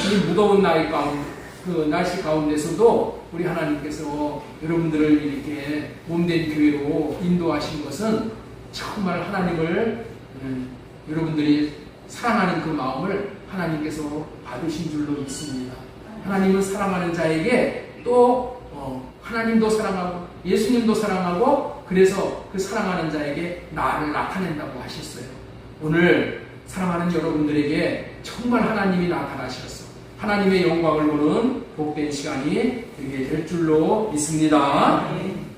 이 무더운 날씨 가운데서도 우리 하나님께서 여러분들을 이렇게 몸된 교회로 인도하신 것은 정말 하나님을 여러분들이 사랑하는 그 마음을 하나님께서 받으신 줄로 믿습니다. 하나님은 사랑하는 자에게 또 하나님도 사랑하고 예수님도 사랑하고 그래서 그 사랑하는 자에게 나를 나타낸다고 하셨어요. 오늘 사랑하는 여러분들에게 정말 하나님이 나타나셨어. 하나님의 영광을 보는 복된 시간이 되게 될 줄로 믿습니다.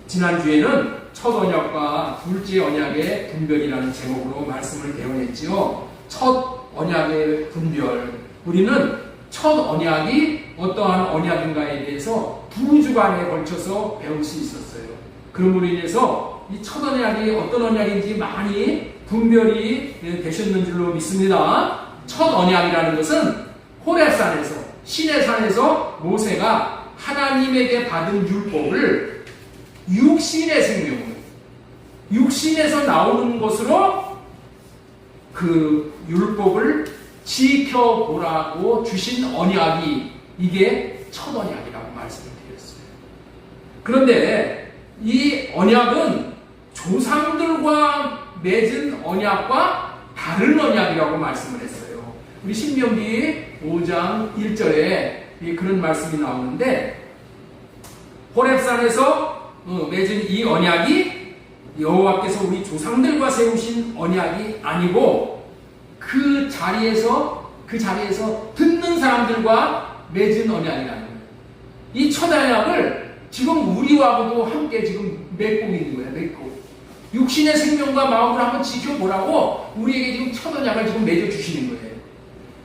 지난주에는 첫 언약과 둘째 언약의 분별이라는 제목으로 말씀을 배워냈지요. 첫 언약의 분별. 우리는 첫 언약이 어떠한 언약인가에 대해서 두 주간에 걸쳐서 배울 수 있었어요. 그러므로 인해서 이 첫 언약이 어떤 언약인지 많이 분별이 되셨는 줄로 믿습니다. 첫 언약이라는 것은 호렙산에서 시내산에서 모세가 하나님에게 받은 율법을 육신의 생명으로 육신에서 나오는 것으로 그 율법을 지켜보라고 주신 언약이 이게 첫 언약이라고 말씀을 드렸어요. 그런데 이 언약은 조상들과 맺은 언약과 다른 언약이라고 말씀을 했어요. 우리 신명기 5장 1절에 그런 말씀이 나오는데 호렙산에서 맺은 이 언약이 여호와께서 우리 조상들과 세우신 언약이 아니고 그 자리에서 듣는 사람들과 맺은 언약이라는 거예요. 이 첫 언약을 지금 우리와도 함께 지금 맺고 있는 거예요. 맺고 육신의 생명과 마음을 한번 지켜보라고 우리에게 지금 첫 언약을 지금 맺어주시는 거예요.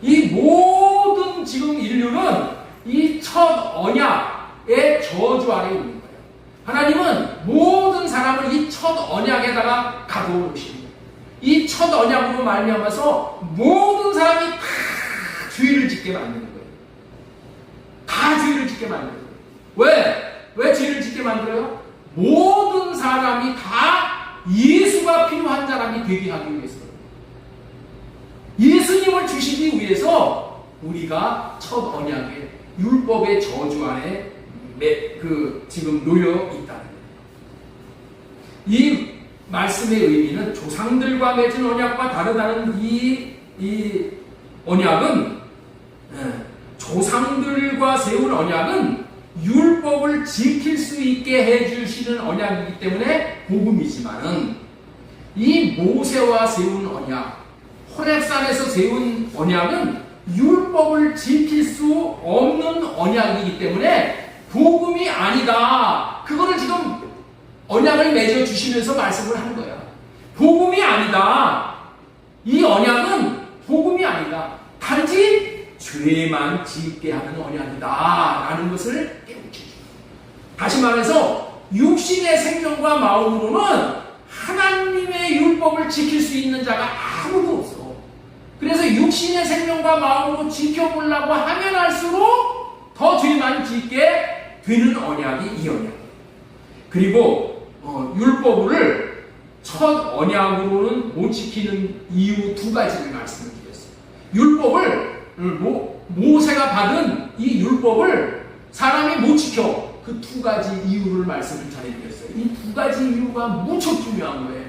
이 모든 지금 인류는 이 첫 언약의 저주 아래에 있는 거예요. 하나님은 모든 사람을 이 첫 언약에다가 가두어 놓으시는 거예요. 이 첫 언약으로 말미암아서 모든 사람이 다 죄를 짓게 만드는 거예요. 다 죄를 짓게 만드는 거예요. 왜 죄를 짓게 만들어요? 모든 사람이 다 예수가 필요한 사람이 되게 하기 위해서, 예수님을 주시기 위해서 우리가 첫 언약의 율법의 저주 안에 지금 놓여 있다는 거예요. 이 말씀의 의미는 조상들과 맺은 언약과 다르다는 이 언약은, 조상들과 세운 언약은 율법을 지킬 수 있게 해주시는 언약이기 때문에 복음이지만은 이 모세와 세운 언약, 호렙산에서 세운 언약은 율법을 지킬 수 없는 언약이기 때문에 복음이 아니다. 그거를 지금 언약을 맺어 주시면서 말씀을 하는 거야. 복음이 아니다. 이 언약은 복음이 아니다. 단지 죄만 짓게 하는 언약이다 라는 것을 깨우치죠. 다시 말해서 육신의 생명과 마음으로는 하나님의 율법을 지킬 수 있는 자가 아무도 없어. 그래서 육신의 생명과 마음으로 지켜보려고 하면 할수록 더 죄만 짓게 되는 언약이 이 언약. 그리고 율법을 첫 언약으로는 못 지키는 이유 두 가지를 말씀을 드렸어요. 율법을 모세가 받은 이 율법을 사람이 못 지켜. 그 두 가지 이유를 말씀을 전해드렸어요. 이 두 가지 이유가 무척 중요한 거예요.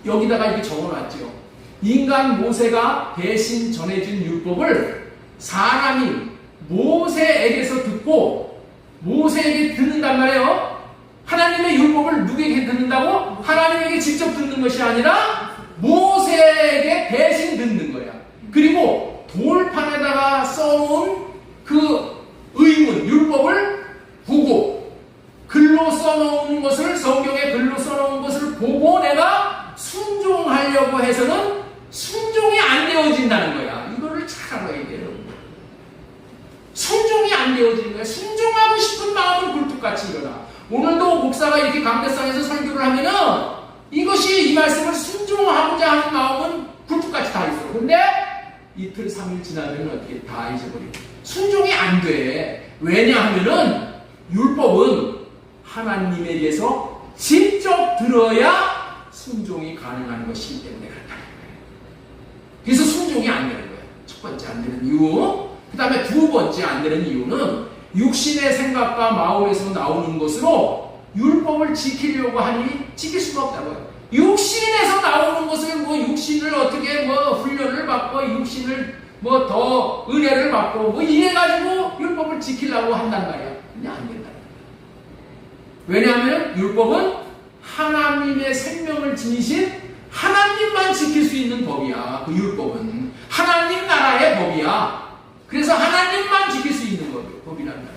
여기다가 이렇게 적어놨죠. 인간 모세가 대신 전해진 율법을 사람이 모세에게서 듣고 모세에게 듣는단 말이에요. 하나님의 율법을 누구에게 듣는다고? 하나님에게 직접 듣는 것이 아니라 모세에게 대신 듣는 거야. 그리고 돌판에다가 써놓은 그 의문, 율법을 보고 글로 써놓은 것을, 성경에 글로 써놓은 것을 보고 내가 순종하려고 해서는 순종이 안 되어진다는 거야. 이거를 잘 알아야 돼요. 순종이 안 되어지는 거야. 순종하고 싶은 마음은 굴뚝같이 일어나. 오늘도 목사가 이렇게 강대상에서 설교를 하면은 이것이 이 말씀을 순종하고자 하는 마음은 굴뚝같이 다 있어. 근데 이틀 3일 지나면 어떻게 다 잊어버리고 순종이 안 돼. 왜냐하면은 율법은 하나님에게서 직접 들어야 순종이 가능한 것이기 때문에 그렇다는 거예요. 그래서 순종이 안 되는 거예요. 첫 번째 안 되는 이유. 그 다음에 두 번째 안 되는 이유는 육신의 생각과 마음에서 나오는 것으로 율법을 지키려고 하니 지킬 수가 없다고요. 육신에서 나오는 것을 육신을 어떻게 훈련을 받고 육신을 더 은혜를 받고 이래가지고 율법을 지키려고 한단 말이야. 그냥 안 된다. 왜냐하면 율법은 하나님의 생명을 지니신 하나님만 지킬 수 있는 법이야. 그 율법은 하나님 나라의 법이야. 그래서 하나님만 지킬 수 있는 법이란 말이에요.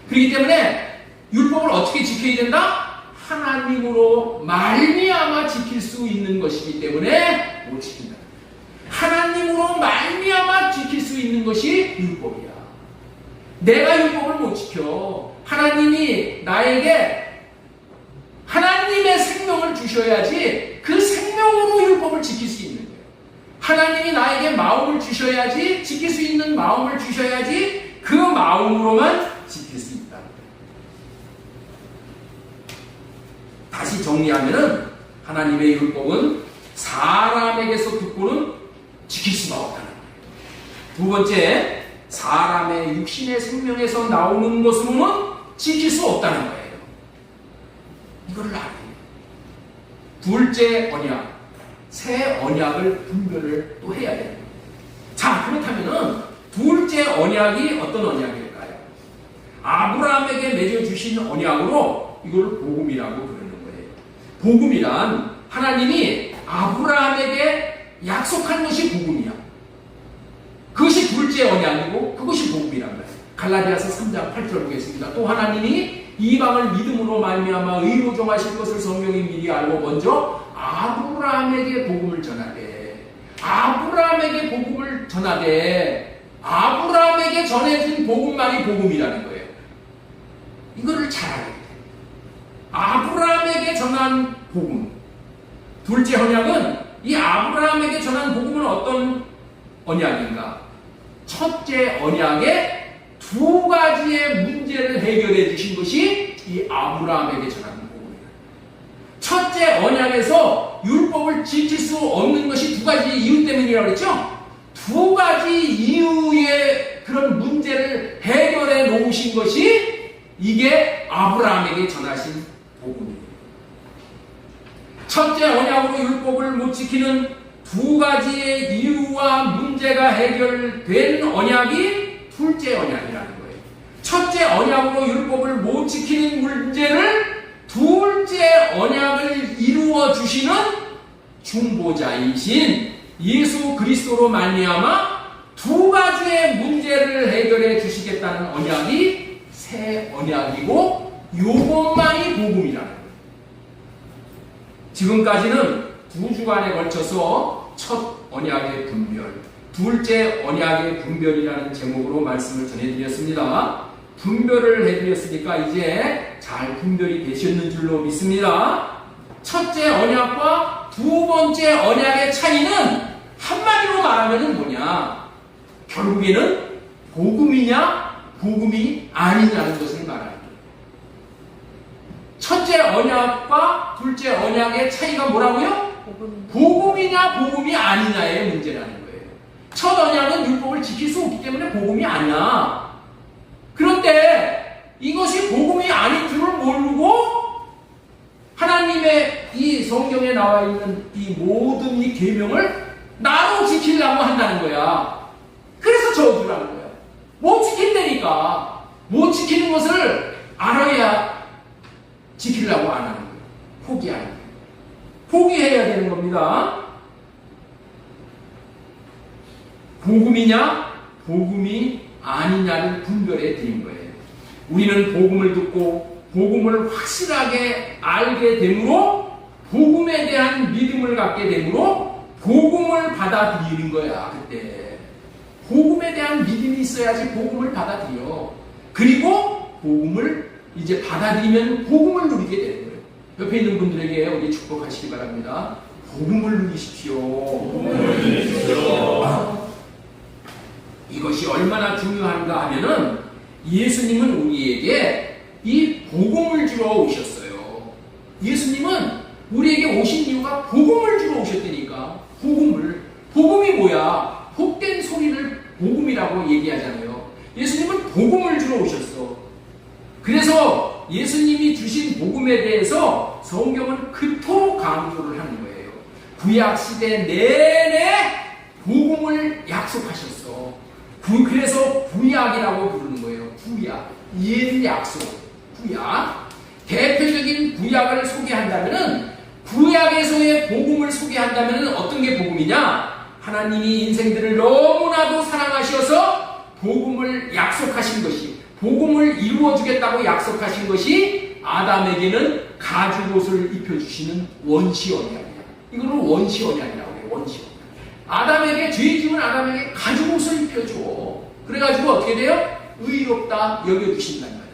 그렇기 때문에 율법을 어떻게 지켜야 된다? 하나님으로 말미암아 지킬 수 있는 것이기 때문에 못 지킨다. 하나님으로 말미암아 지킬 수 있는 것이 율법이야. 내가 율법을 못 지켜. 하나님이 나에게 하나님의 생명을 주셔야지 그 생명으로 율법을 지킬 수 있는 거예요. 하나님이 나에게 마음을 주셔야지, 지킬 수 있는 마음을 주셔야지 그 마음으로만 지킬 수 있다. 다시 정리하면은 하나님의 율법은 사람에게서 듣고는 지킬 수가 없다는 거예요. 두 번째, 사람의 육신의 생명에서 나오는 것으로는 지킬 수 없다는 거예요. 이걸 알아야 돼요. 둘째 언약, 새 언약을 분별을 또 해야 돼요. 자, 그렇다면은 둘째 언약이 어떤 언약일까요? 아브라함에게 맺어주신 언약으로 이걸 복음이라고 부르는 거예요. 복음이란 하나님이 아브라함에게 약속한 것이 복음이야. 그것이 둘째 언약이고 그것이 복음이란 말이에요. 갈라디아서 3장 8절 보겠습니다. 또 하나님이 이방을 믿음으로 말미암아 의로 정하실 것을 성경이 미리 알고 먼저 아브라함에게 복음을 전하되, 아브라함에게 복음을 전하되, 아브라함에게 전해진 복음만이 복음이라는 거예요. 이거를 잘 알아야 돼요. 아브라함에게 전한 복음. 둘째 언약은 이 아브라함에게 전한 복음은 어떤 언약인가? 첫째 언약에 두 가지의 문제를 해결해 주신 것이 이 아브라함에게 전한 복음입니다. 첫째 언약에서 율법을 지킬 수 없는 것이 두 가지 이유 때문이라고 했죠? 두 가지 이유의 그런 문제를 해결해 놓으신 것이 이게 아브라함에게 전하신 복음입니다. 첫째 언약으로 율법을 못 지키는 두 가지의 이유와 문제가 해결된 언약이 둘째 언약이라는 거예요. 첫째 언약으로 율법을 못 지키는 문제를 둘째 언약을 이루어 주시는 중보자이신 예수 그리스도로 말미암아 두 가지의 문제를 해결해 주시겠다는 언약이 새 언약이고 요것만이 복음이라는 거예요. 지금까지는 두 주간에 걸쳐서 첫 언약의 분별, 둘째 언약의 분별이라는 제목으로 말씀을 전해드렸습니다. 분별을 해드렸으니까 이제 잘 분별이 되셨는 줄로 믿습니다. 첫째 언약과 두 번째 언약의 차이는 한마디로 말하면 뭐냐? 결국에는 복음이냐 복음이 아니냐는 것을 말합니다. 첫째 언약과 둘째 언약의 차이가 뭐라고요? 복음이냐 복음이 아니냐의 문제라는 거예요. 첫 언약은 율법을 지킬 수 없기 때문에 복음이 아니야. 그런데 이것이 복음이 아닌 줄을 모르고 하나님의 이 성경에 나와 있는 이 모든 이 계명을 나로 지키려고 한다는 거야. 그래서 저주라는 거야. 못 지킨다니까. 못 지키는 것을 알아야 지키려고 안 하는 거야. 포기하는 거야. 포기해야 되는 겁니다. 복음이냐 복음이 아니냐를 분별해 드린 거예요. 우리는 복음을 듣고 복음을 확실하게 알게 되므로 복음에 대한 믿음을 갖게 되므로 복음을 받아들이는 거야. 그때 복음에 대한 믿음이 있어야지 복음을 받아들여. 그리고 복음을 이제 받아들이면 복음을 누리게 되는 거예요. 옆에 있는 분들에게 우리 축복하시기 바랍니다. 복음을 누리십시오. 복음을 누리십시오. 이것이 얼마나 중요한가 하면은 예수님은 우리에게 이 복음을 주러 오셨어요. 예수님은 우리에게 오신 이유가 복음을 주러 오셨다니까. 복음이 뭐야? 복된 소리를 복음이라고 얘기하잖아요. 복음을 주러 오셨어. 그래서 예수님이 주신 복음에 대해서 성경은 그토록 강조를 하는 거예요. 구약시대 내내 복음을 약속하셨어. 그래서 구약이라고 부르는 거예요. 구약. 옛 약속. 구약. 대표적인 구약을 소개한다면은, 구약에서의 복음을 소개한다면은 어떤 게 복음이냐? 하나님이 인생들을 너무나도 사랑하셔서 복음을 약속하신 것이, 복음을 이루어주겠다고 약속하신 것이 아담에게는 가죽옷을 입혀주시는 원시 언약이야. 이거를 원시 언약이라고 해요. 원시 언약. 아담에게, 죄 지은 아담에게 가죽옷을 입혀줘. 그래가지고 어떻게 돼요? 의롭다 여겨주신단 말이에요.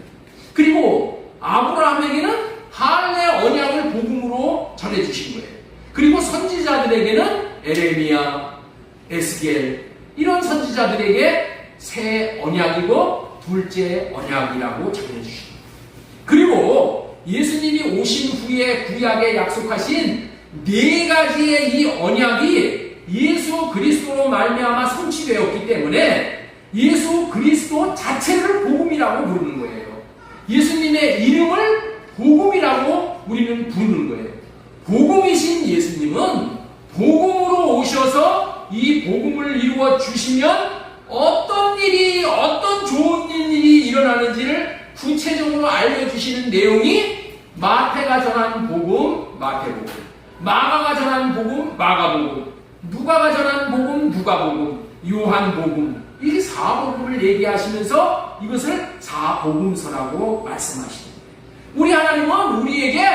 그리고 아브라함에게는 할례 언약을 복음으로 전해주신 거예요. 그리고 선지자들에게는 에레미야, 에스겔, 이런 선지자들에게 새 언약이고 둘째 언약이라고 전해주신 거예요. 그리고 예수님이 오신 후에 구약에 약속하신 네 가지의 이 언약이 예수 그리스도로 말미암아 성취되었기 때문에 예수 그리스도 자체를 복음이라고 부르는 거예요. 예수님의 이름을 복음이라고 우리는 부르는 거예요. 복음이신 예수님은 복음으로 오셔서 이 복음을 이루어 주시면 어떤 일이, 어떤 좋은 일이 일어나는지를 구체적으로 알려주시는 내용이 마태가 전한 복음, 마태복음, 마가가 전한 복음, 마가복음, 누가가 전한 복음, 누가복음, 요한복음, 이 사복음을 얘기하시면서 이것을 사복음서라고 말씀하시는 거예요. 우리 하나님은 우리에게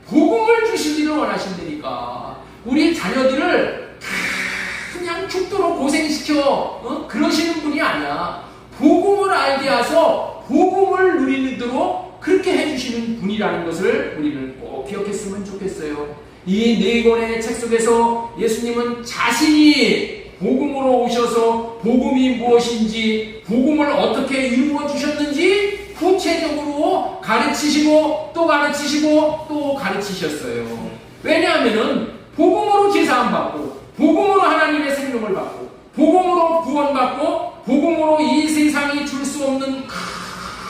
복음을 주시기를 원하신다니까. 우리 자녀들을 그냥 죽도록 고생시켜 그러시는 분이 아니야. 복음을 알게 하셔서 복음을 누리도록 그렇게 해주시는 분이라는 것을 우리는 꼭 기억했으면 좋겠어요. 이 네 권의 책 속에서 예수님은 자신이 복음으로 오셔서 복음이 무엇인지, 복음을 어떻게 이루어 주셨는지 구체적으로 가르치시고 또 가르치시고 또 가르치셨어요. 왜냐하면은 복음으로 제사함 받고, 복음으로 하나님의 생명을 받고, 복음으로 구원받고, 복음으로 이 세상이 줄 수 없는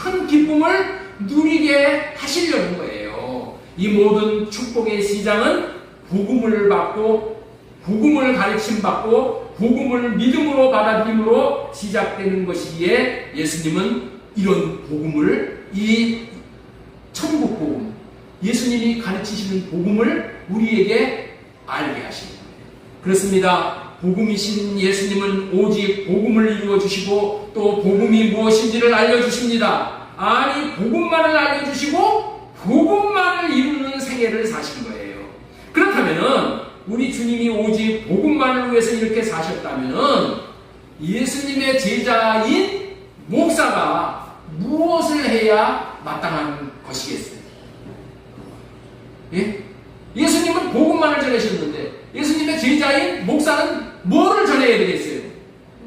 큰 기쁨을 누리게 하시려는 거예요. 이 모든 축복의 시작은 복음을 받고, 복음을 가르침 받고, 복음을 믿음으로 받아들임으로 시작되는 것이기에 예수님은 이런 복음을, 이 천국 복음, 예수님이 가르치시는 복음을 우리에게 알게 하신 거예요. 그렇습니다. 복음이신 예수님은 오직 복음을 이루어 주시고 또 복음이 무엇인지를 알려주십니다. 아니, 복음만을 알려주시고 복음만을 이루는 생애를 사신 거예요. 그렇다면은 우리 주님이 오직 복음만을 위해서 이렇게 사셨다면은 예수님의 제자인 목사가 무엇을 해야 마땅한 것이겠어요? 예? 예수님은 복음만을 전하셨는데 예수님의 제자인 목사는 뭐를 전해야 되겠어요?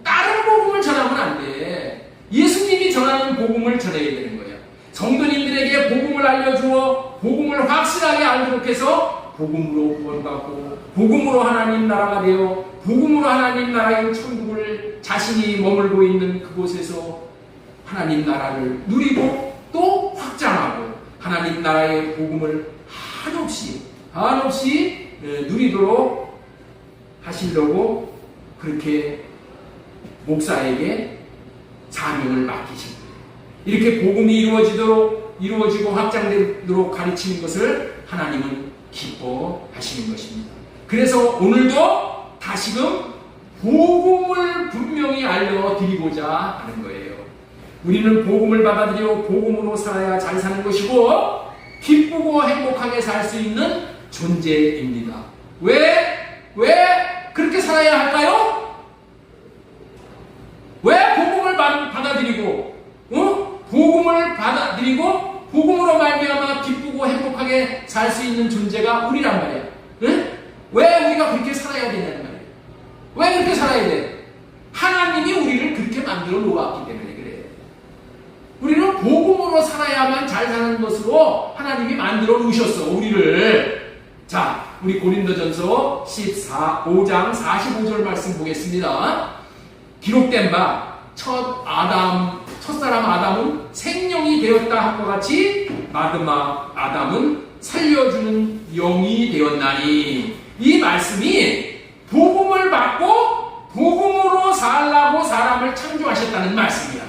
다른 복음을 전하면 안 돼. 예수님이 전하는 복음을 전해야 되는 거예요. 성도님들에게 복음을 알려주어 복음을 확실하게 알도록 해서 복음으로 구원받고 복음으로 하나님 나라가 되어 복음으로 하나님 나라인 천국을 자신이 머물고 있는 그곳에서 하나님 나라를 누리고 또 확장하고 하나님 나라의 복음을 한없이 누리도록 하시려고 그렇게 목사에게 사명을 맡기신 거예요. 이렇게 복음이 이루어지고 확장되도록 가르치는 것을 하나님은 기뻐하시는 것입니다. 그래서 오늘도 다시금 복음을 분명히 알려드리고자 하는 거예요. 우리는 복음을 받아들여 복음으로 살아야 잘 사는 것이고 기쁘고 행복하게 살 수 있는 존재입니다. 왜 그렇게 살아야 할까요? 왜 복음을 받아들이고 복음을 받아들이고 복음으로 말미암아 기쁘고 행복하게 살 수 있는 존재가 우리란 말이야. 응? 왜 우리가 그렇게 살아야 되냐는 말이야. 왜 그렇게 살아야 돼? 하나님이 우리를 그렇게 만들어 놓았기 때문에 그래. 우리는 복음으로 살아야만 잘 사는 것으로 하나님이 만들어 놓으셨어, 우리를. 자, 우리 고린도전서 5장 45절 말씀 보겠습니다. 기록된 바 첫 첫사람 아담은 생명이 되었다 함과 같이 마지막 아담은 살려주는 영이 되었나니, 이 말씀이 복음을 받고 복음으로 살라고 사람을 창조하셨다는 말씀이야.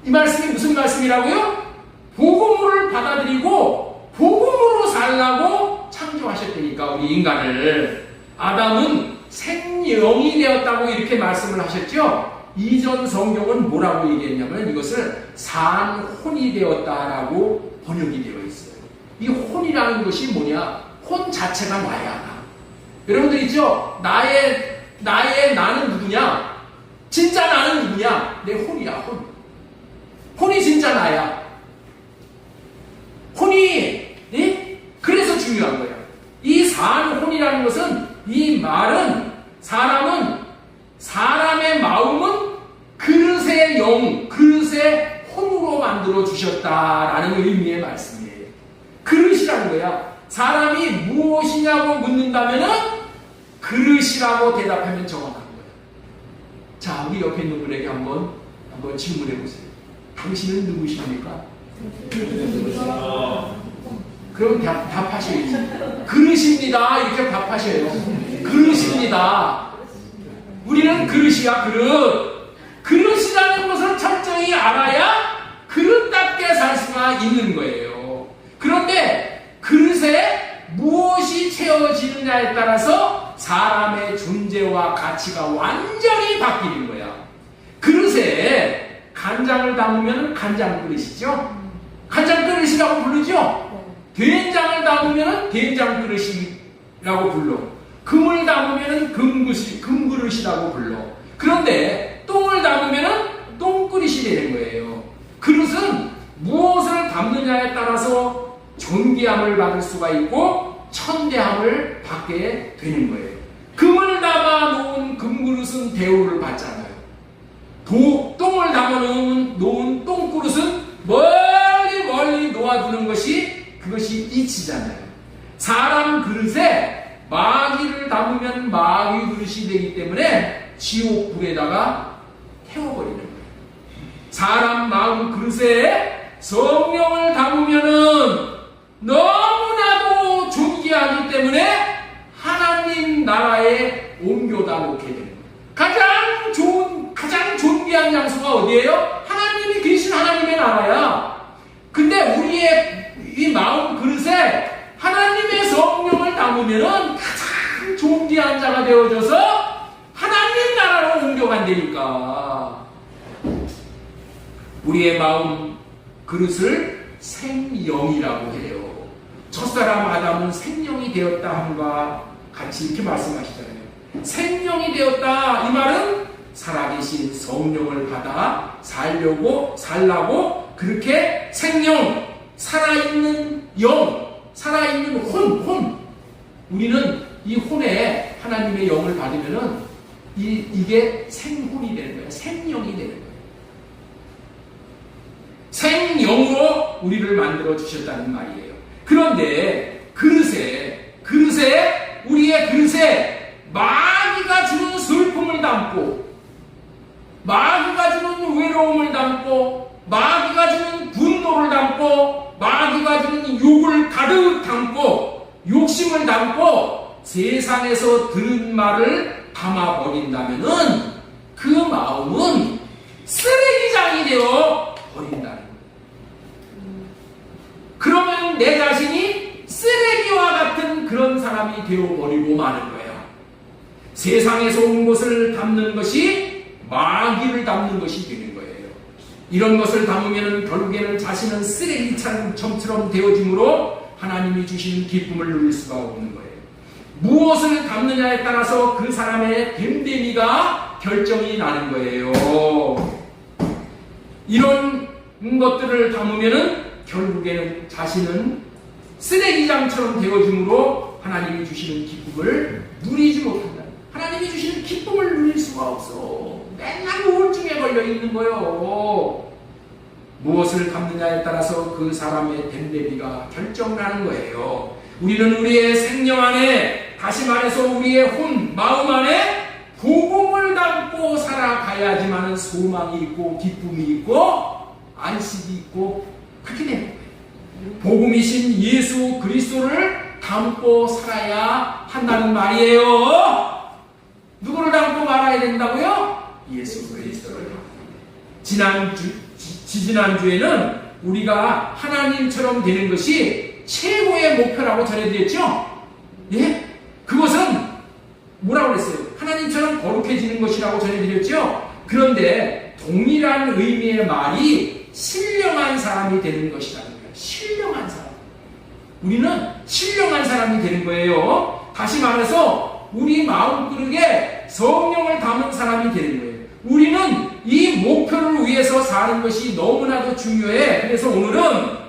이 말씀이 무슨 말씀이라고요? 복음을 받아들이고 복음으로 살라고 창조하셨다니까. 우리 인간을. 아담은 생영이 되었다고 이렇게 말씀을 하셨죠. 이전 성경은 뭐라고 얘기했냐면 이것을 산혼이 되었다라고 번역이 되어 있어요. 이 혼이라는 것이 뭐냐? 혼 자체가 나야. 여러분들 있죠? 나는 누구냐? 진짜 나는 누구냐? 내 혼이야, 혼. 혼이 진짜 나야. 혼이, 그래서 중요한 거야. 이 산혼이라는 것은, 이 말은, 사람의 마음은 그릇의 영, 그릇의 혼으로 만들어 주셨다라는 의미의 말씀이에요. 그릇이라는 거야. 사람이 무엇이냐고 묻는다면은 그릇이라고 대답하면 정확한 거야. 자, 우리 옆에 있는 분에게 한번 질문해 보세요. 당신은 누구십니까? 그럼 답하셔야지. 그릇입니다. 이렇게 답하셔요. 그릇입니다. 우리는 그릇이야, 그릇. 그릇이라는 것을 철저히 알아야 그릇답게 살 수가 있는 거예요. 그런데 그릇에 무엇이 채워지느냐에 따라서 사람의 존재와 가치가 완전히 바뀌는 거야. 그릇에 간장을 담으면 간장 그릇이죠. 간장 그릇이라고 부르죠. 된장을 담으면 된장 그릇이라고 불러. 금을 담으면 금그릇이라고 불러. 그런데 똥을 담으면 똥그릇이 되는 거예요. 그릇은 무엇을 담느냐에 따라서 존귀함을 받을 수가 있고 천대함을 받게 되는 거예요. 금을 담아 놓은 금그릇은 대우를 받잖아요. 똥을 담아 놓은 똥그릇은 멀리 놓아두는 것이 그것이 이치잖아요. 사람 그릇에 마귀를 담으면 마귀 그릇이 되기 때문에 지옥불에다가 태워버리는 거예요. 사람 마음 그릇에 성령을 담으면은 너무나도 존귀하기 때문에 하나님 나라에 옮겨다 놓게 되는 거예요. 가장 존귀한 장소가 어디예요? 하나님이 계신 하나님의 나라야. 근데 우리의 이 마음 그릇에 하나님의 성령을 담으면은 가장 존귀한 자가 되어져서 하나님 나라로 옮겨간다니까. 우리의 마음 그릇을 생영이라고 해요. 첫사람 아담은 생명이 되었다 함과 같이 이렇게 말씀하시잖아요. 생명이 되었다, 이 말은 살아계신 성령을 받아 살라고 그렇게 생명, 살아있는 영, 살아있는 혼. 우리는 이 혼에 하나님의 영을 받으면은 이게 생혼이 되는 거예요. 생명이 되는 거예요. 생영으로 우리를 만들어 주셨다는 말이에요. 그런데 우리의 그릇에 마귀가 주는 슬픔을 담고, 마귀가 주는 외로움을 담고, 마귀가 주는 분노를 담고, 마귀가 주는 욕을 가득 담고, 욕심을 담고 세상에서 들은 말을 담아버린다면은 그 마음은 쓰레기장이 되어 버린다는 거예요. 그러면 내 자신이 쓰레기와 같은 그런 사람이 되어버리고 마는 거예요. 세상에서 온 것을 담는 것이 마귀를 담는 것이 되는 거예요. 이런 것을 담으면 결국에는 자신은 쓰레기처럼 되어짐으로 하나님이 주시는 기쁨을 누릴 수가 없는 거예요. 무엇을 담느냐에 따라서 그 사람의 됨됨이가 결정이 나는 거예요. 이런 것들을 담으면 결국에는 자신은 쓰레기장처럼 되어짐으로 하나님이 주시는 기쁨을 누리지 못한다. 하나님이 주시는 기쁨을 누릴 수가 없어. 맨날 우울증에 걸려 있는 거예요. 무엇을 담느냐에 따라서 그 사람의 됨됨이가 결정나는 거예요. 우리는 우리의 생명 안에, 다시 말해서 우리의 마음 안에 복음을 담고 살아가야지만은 소망이 있고 기쁨이 있고 안식이 있고 그렇게 되는 거예요. 복음이신 예수 그리스도를 담고 살아야 한다는 말이에요. 누구를 담고 말아야 된다고요? 예수 그리스도를. 지지난주에는 우리가 하나님처럼 되는 것이 최고의 목표라고 전해드렸죠? 예? 그것은 뭐라고 그랬어요? 하나님처럼 거룩해지는 것이라고 전해드렸죠? 그런데 동일한 의미의 말이 신령한 사람이 되는 것이라는 거예요. 신령한 사람. 우리는 신령한 사람이 되는 거예요. 다시 말해서 우리 마음그릇에 성령을 담은 사람이 되는 거예요. 우리는 이 목표를 위해서 사는 것이 너무나도 중요해. 그래서 오늘은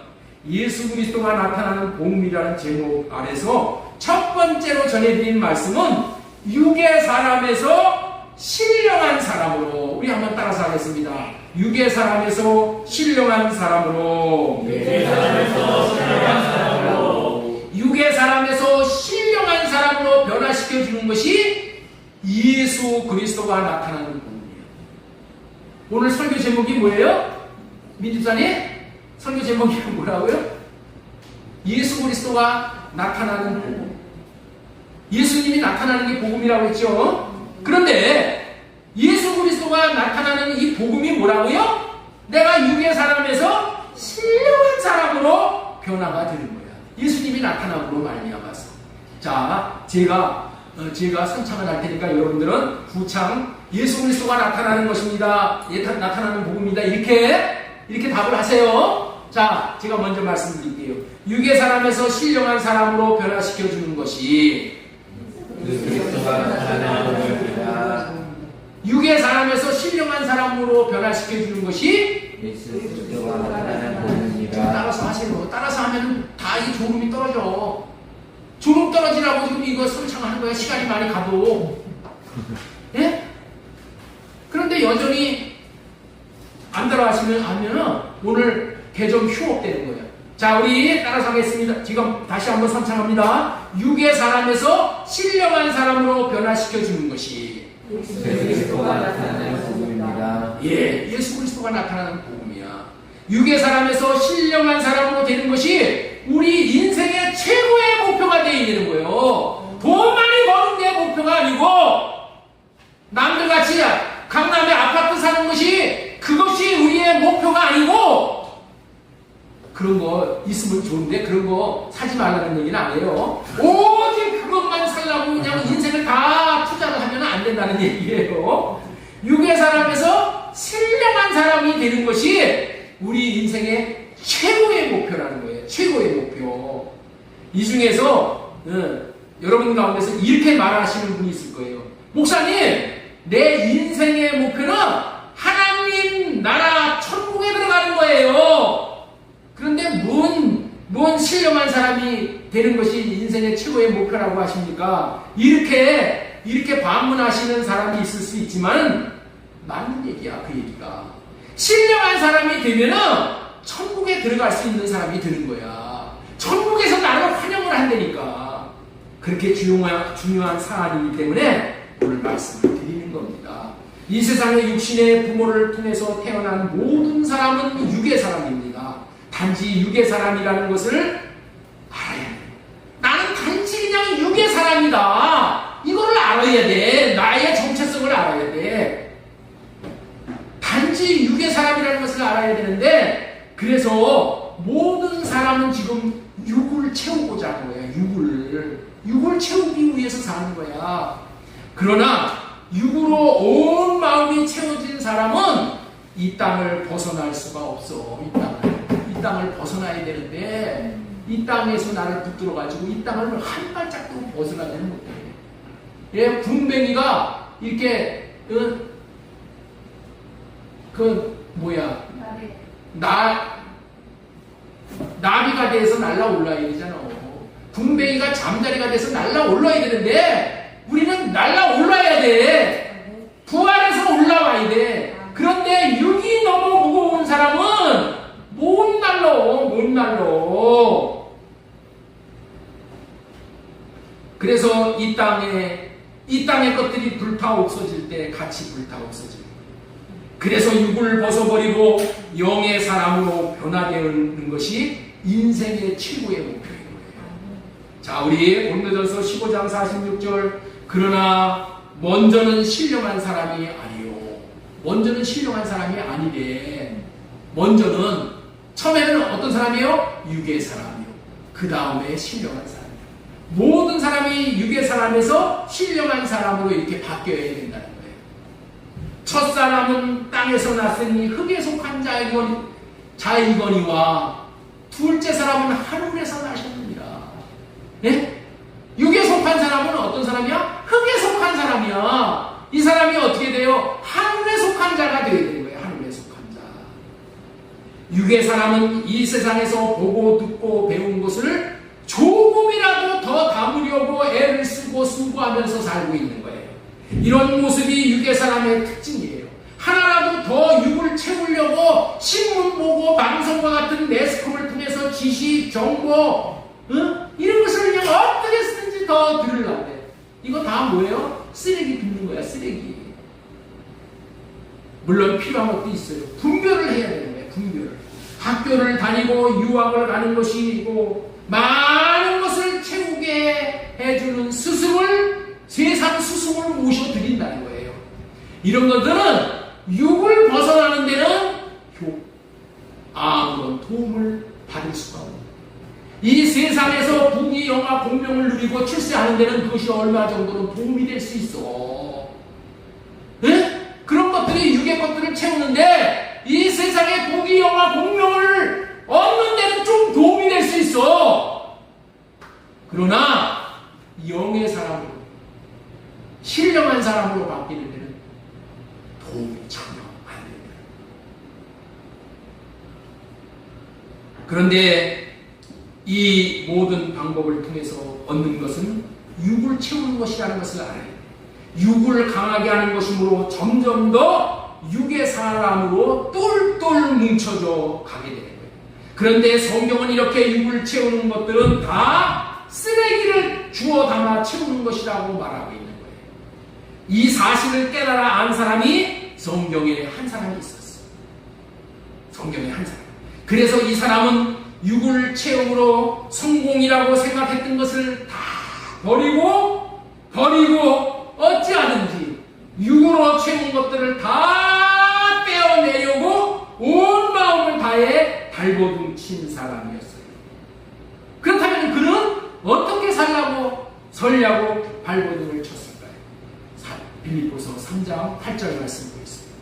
예수 그리스도가 나타나는 복음이라는 제목 아래서 첫 번째로 전해드린 말씀은 육의 사람에서 신령한 사람으로, 우리 한번 따라서 하겠습니다. 육의 사람에서 신령한 사람으로, 육의 사람에서 신령한 사람으로 변화시켜 주는 것이 예수 그리스도가 나타나는 복음이에요. 오늘 설교 제목이 뭐예요? 민집사님? 설교 제목이 뭐라고요? 예수 그리스도가 나타나는 복음. 예수님이 나타나는 게 복음이라고 했죠. 그런데 예수 그리스도가 나타나는 이 복음이 뭐라고요? 내가 육의 사람에서 신령한 사람으로 변화가 되는 거야. 예수님이 나타남으로 말미암아서. 자, 제가 선창을 할 테니까 여러분들은 후창 예수 그리스도가 나타나는 것입니다. 나타나는 복음입니다. 이렇게 답을 하세요. 자, 제가 먼저 말씀드릴게요. 육의 사람에서 신령한 사람으로 변화시켜 주는 것이 육의 사람에서 신령한 사람으로 변화시켜 주는 것이 따라서 하세요. 따라서 하면 다 이 조름이 떨어져. 조름 떨어지라고 지금 이거 선창하는 거야. 시간이 많이 가도. 예? 그런데 여전히 안 따라하시면 오늘 개점 휴업되는 거예요. 자, 우리 따라서 하겠습니다. 지금 다시 한번 선창합니다. 육의 사람에서 신령한 사람으로 변화시켜 주는 것이 예수 그리스도가 나타나는 복음입니다. 예, 예수 그리스도가 나타나는 복음이야. 육의 사람에서 신령한 사람으로 되는 것이 우리 인생의 최고의 목표가 되어야 되는 거예요. 돈 많이 버는 게 목표가 아니고 남들같이 강남에 아파트 사는 것이 그것이 우리의 목표가 아니고, 그런 거 있으면 좋은데 그런 거 사지 말라는 얘기는 아니에요. 오직 그것만 살라고 그냥 인생을 다 투자를 하면 안 된다는 얘기예요. 육의 사람에서 신령한 사람이 되는 것이 우리 인생의 최고의 목표라는 거예요. 최고의 목표. 이 중에서 여러분 가운데서 이렇게 말하시는 분이 있을 거예요. 목사님, 내 인생의 목표는 하나님 나라 천국에 들어가는 거예요. 그런데 뭔 신령한 사람이 되는 것이 인생의 최고의 목표라고 하십니까? 이렇게 반문하시는 사람이 있을 수 있지만 맞는 얘기야. 그 얘기가 신령한 사람이 되면은 천국에 들어갈 수 있는 사람이 되는 거야. 천국에서 나를 환영을 한다니까. 그렇게 중요한 사안이기 때문에 오늘 말씀을 드리는 겁니다. 이 세상의 육신의 부모를 통해서 태어난 모든 사람은 육의 사람입니다. 단지 육의 사람이라는 것을 알아야 돼. 나는 단지 그냥 육의 사람이다. 이거를 알아야 돼. 나의 정체성을 알아야 돼. 단지 육의 사람이라는 것을 알아야 되는데, 그래서 모든 사람은 지금 육을 채우고자 하는 거야. 육을 채우기 위해서 사는 거야. 그러나 육으로 온 마음이 채워진 사람은 이 땅을 벗어날 수가 없어. 이 땅을 벗어나야 되는데 이 땅에서 나를 붙들어 가지고 이 땅을 한 발짝도 벗어나지는 못해. 예, 군뱅이가 이렇게 나비가 돼서 날아올라야 되잖아. 군뱅이가 잠자리가 돼서 날아올라야 되는데 우리는 날아올라야 돼. 부활해서 올라와야 돼. 그런데 육이 너무 무거운 사람은 못 날러. 그래서 이 땅에 이 땅의 것들이 불타 없어질 때 같이 불타 없어지는 거예요. 그래서 육을 벗어버리고 영의 사람으로 변화되는 것이 인생의 최고의 목표인 거예요. 자, 우리 고린도전서 15장 46절 그러나 먼저는 신령한 사람이 아니요. 먼저는 신령한 사람이 아니래. 먼저는 처음에는 어떤 사람이요? 육의 사람이요. 그 다음에 신령한 사람. 모든 사람이 육의 사람에서 신령한 사람으로 이렇게 바뀌어야 된다는 거예요. 첫 사람은 땅에서 났으니 흙에 속한 자이거니와 둘째 사람은 하늘에서 나셨느니라. 네? 육에 속한 사람은 어떤 사람이야? 흙에 속한 사람이야. 이 사람이 어떻게 돼요? 하늘에 속한 자가 되어야 되는 거예요. 하늘에 속한 자. 육의 사람은 이 세상에서 보고 듣고 배운 것을 조금이라도 더 담으려고 애를 쓰고 수고하면서 살고 있는 거예요. 이런 모습이 육의 사람의 특징이에요. 하나라도 더 육을 채우려고 신문 보고 방송과 같은 매스컴을 통해서 지식, 정보, 이런 것을 그냥 어떻게 쓰는지 더 들으려고 해. 이거 다 뭐예요? 쓰레기 줍는 거야, 쓰레기. 물론 필요한 것도 있어요. 분별을 해야 되는 거예요, 분별을. 학교를 다니고 유학을 가는 것이고 많은 것을 채우게 해주는 스승을, 세상 스승을 모셔드린다는 거예요. 이런 것들은 육을 벗어나는 데는 아무런 도움을 받을 수가 없는 거예요. 이 세상에서 부귀, 영화, 공명을 누리고 출세하는 데는 그것이 얼마 정도는 도움이 될 수 있어. 네? 그런 것들이 육의 것들을 채우는데 이 세상의 부귀, 영화, 공명을 얻는 데는 좀 도움이 될 수 있어. 그러나 영의 사람으로, 신령한 사람으로 바뀌는 데는 도움이 전혀 안 됩니다. 그런데 이 모든 방법을 통해서 얻는 것은 육을 채우는 것이라는 것을 알아야 돼요. 육을 강하게 하는 것이므로 점점 더 육의 사람으로 똘똘 뭉쳐져 가게 되는 거예요. 그런데 성경은 이렇게 육을 채우는 것들은 다 쓰레기를 주워 담아 채우는 것이라고 말하고 있는 거예요. 이 사실을 깨달아 안 사람이 성경에 한 사람이 있었어요. 성경에 한 사람. 그래서 이 사람은 육을 채움으로 성공이라고 생각했던 것을 다 버리고 어찌하든지 육으로 채운 것들을 다 떼어내려고 온 마음을 다해 발버둥친 사람이었어요. 그렇다면 그는 어떻게 살려고 발버둥을 쳤을까요? 빌립보서 3장 8절 말씀 보겠습니다.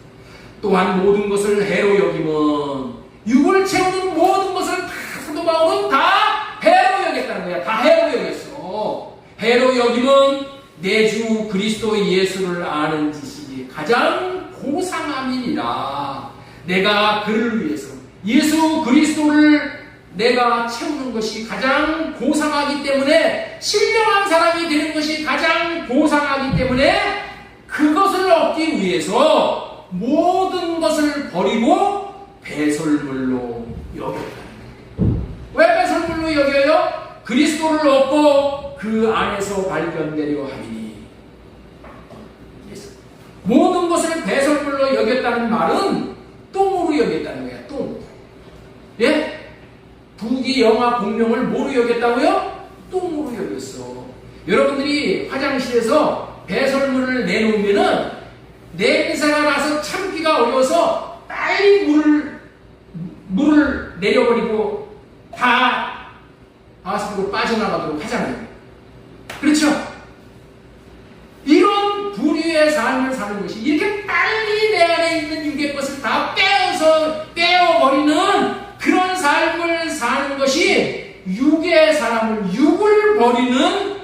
또한 모든 것을 해로 여김은 육을 채우는 모든 것을 다 사도 바울은 다 해로 여겼다는 거야. 다 해로 여겼어. 해로 여김은 내 주 그리스도 예수를 아는 지식이 가장 고상함이니라. 내가 그를 위해서 예수 그리스도를 내가 채우는 것이 가장 고상하기 때문에, 신령한 사람이 되는 것이 가장 고상하기 때문에 그것을 얻기 위해서 모든 것을 버리고 배설물로 여겼다는 거예요. 왜 배설물로 여겨요? 그리스도를 얻고 그 안에서 발견되려 함이니. 모든 것을 배설물로 여겼다는 말은 똥으로 여겼다는 거야. 똥. 예? 부귀, 영화, 공명을 뭐로 여겼다고요? 똥으로 여겼어. 여러분들이 화장실에서 배설물을 내놓으면은 냄새가 나서 참기가 어려워서 빨리 물을 내려버리고 다 바스로 빠져나가도록 하잖아요. 그렇죠? 이런 부류의 삶을 사는 것이, 이렇게 빨리 내 안에 있는 육의 것을 다 떼어버리는 그런 삶을 사는 것이 육의 사람을, 육을 버리는,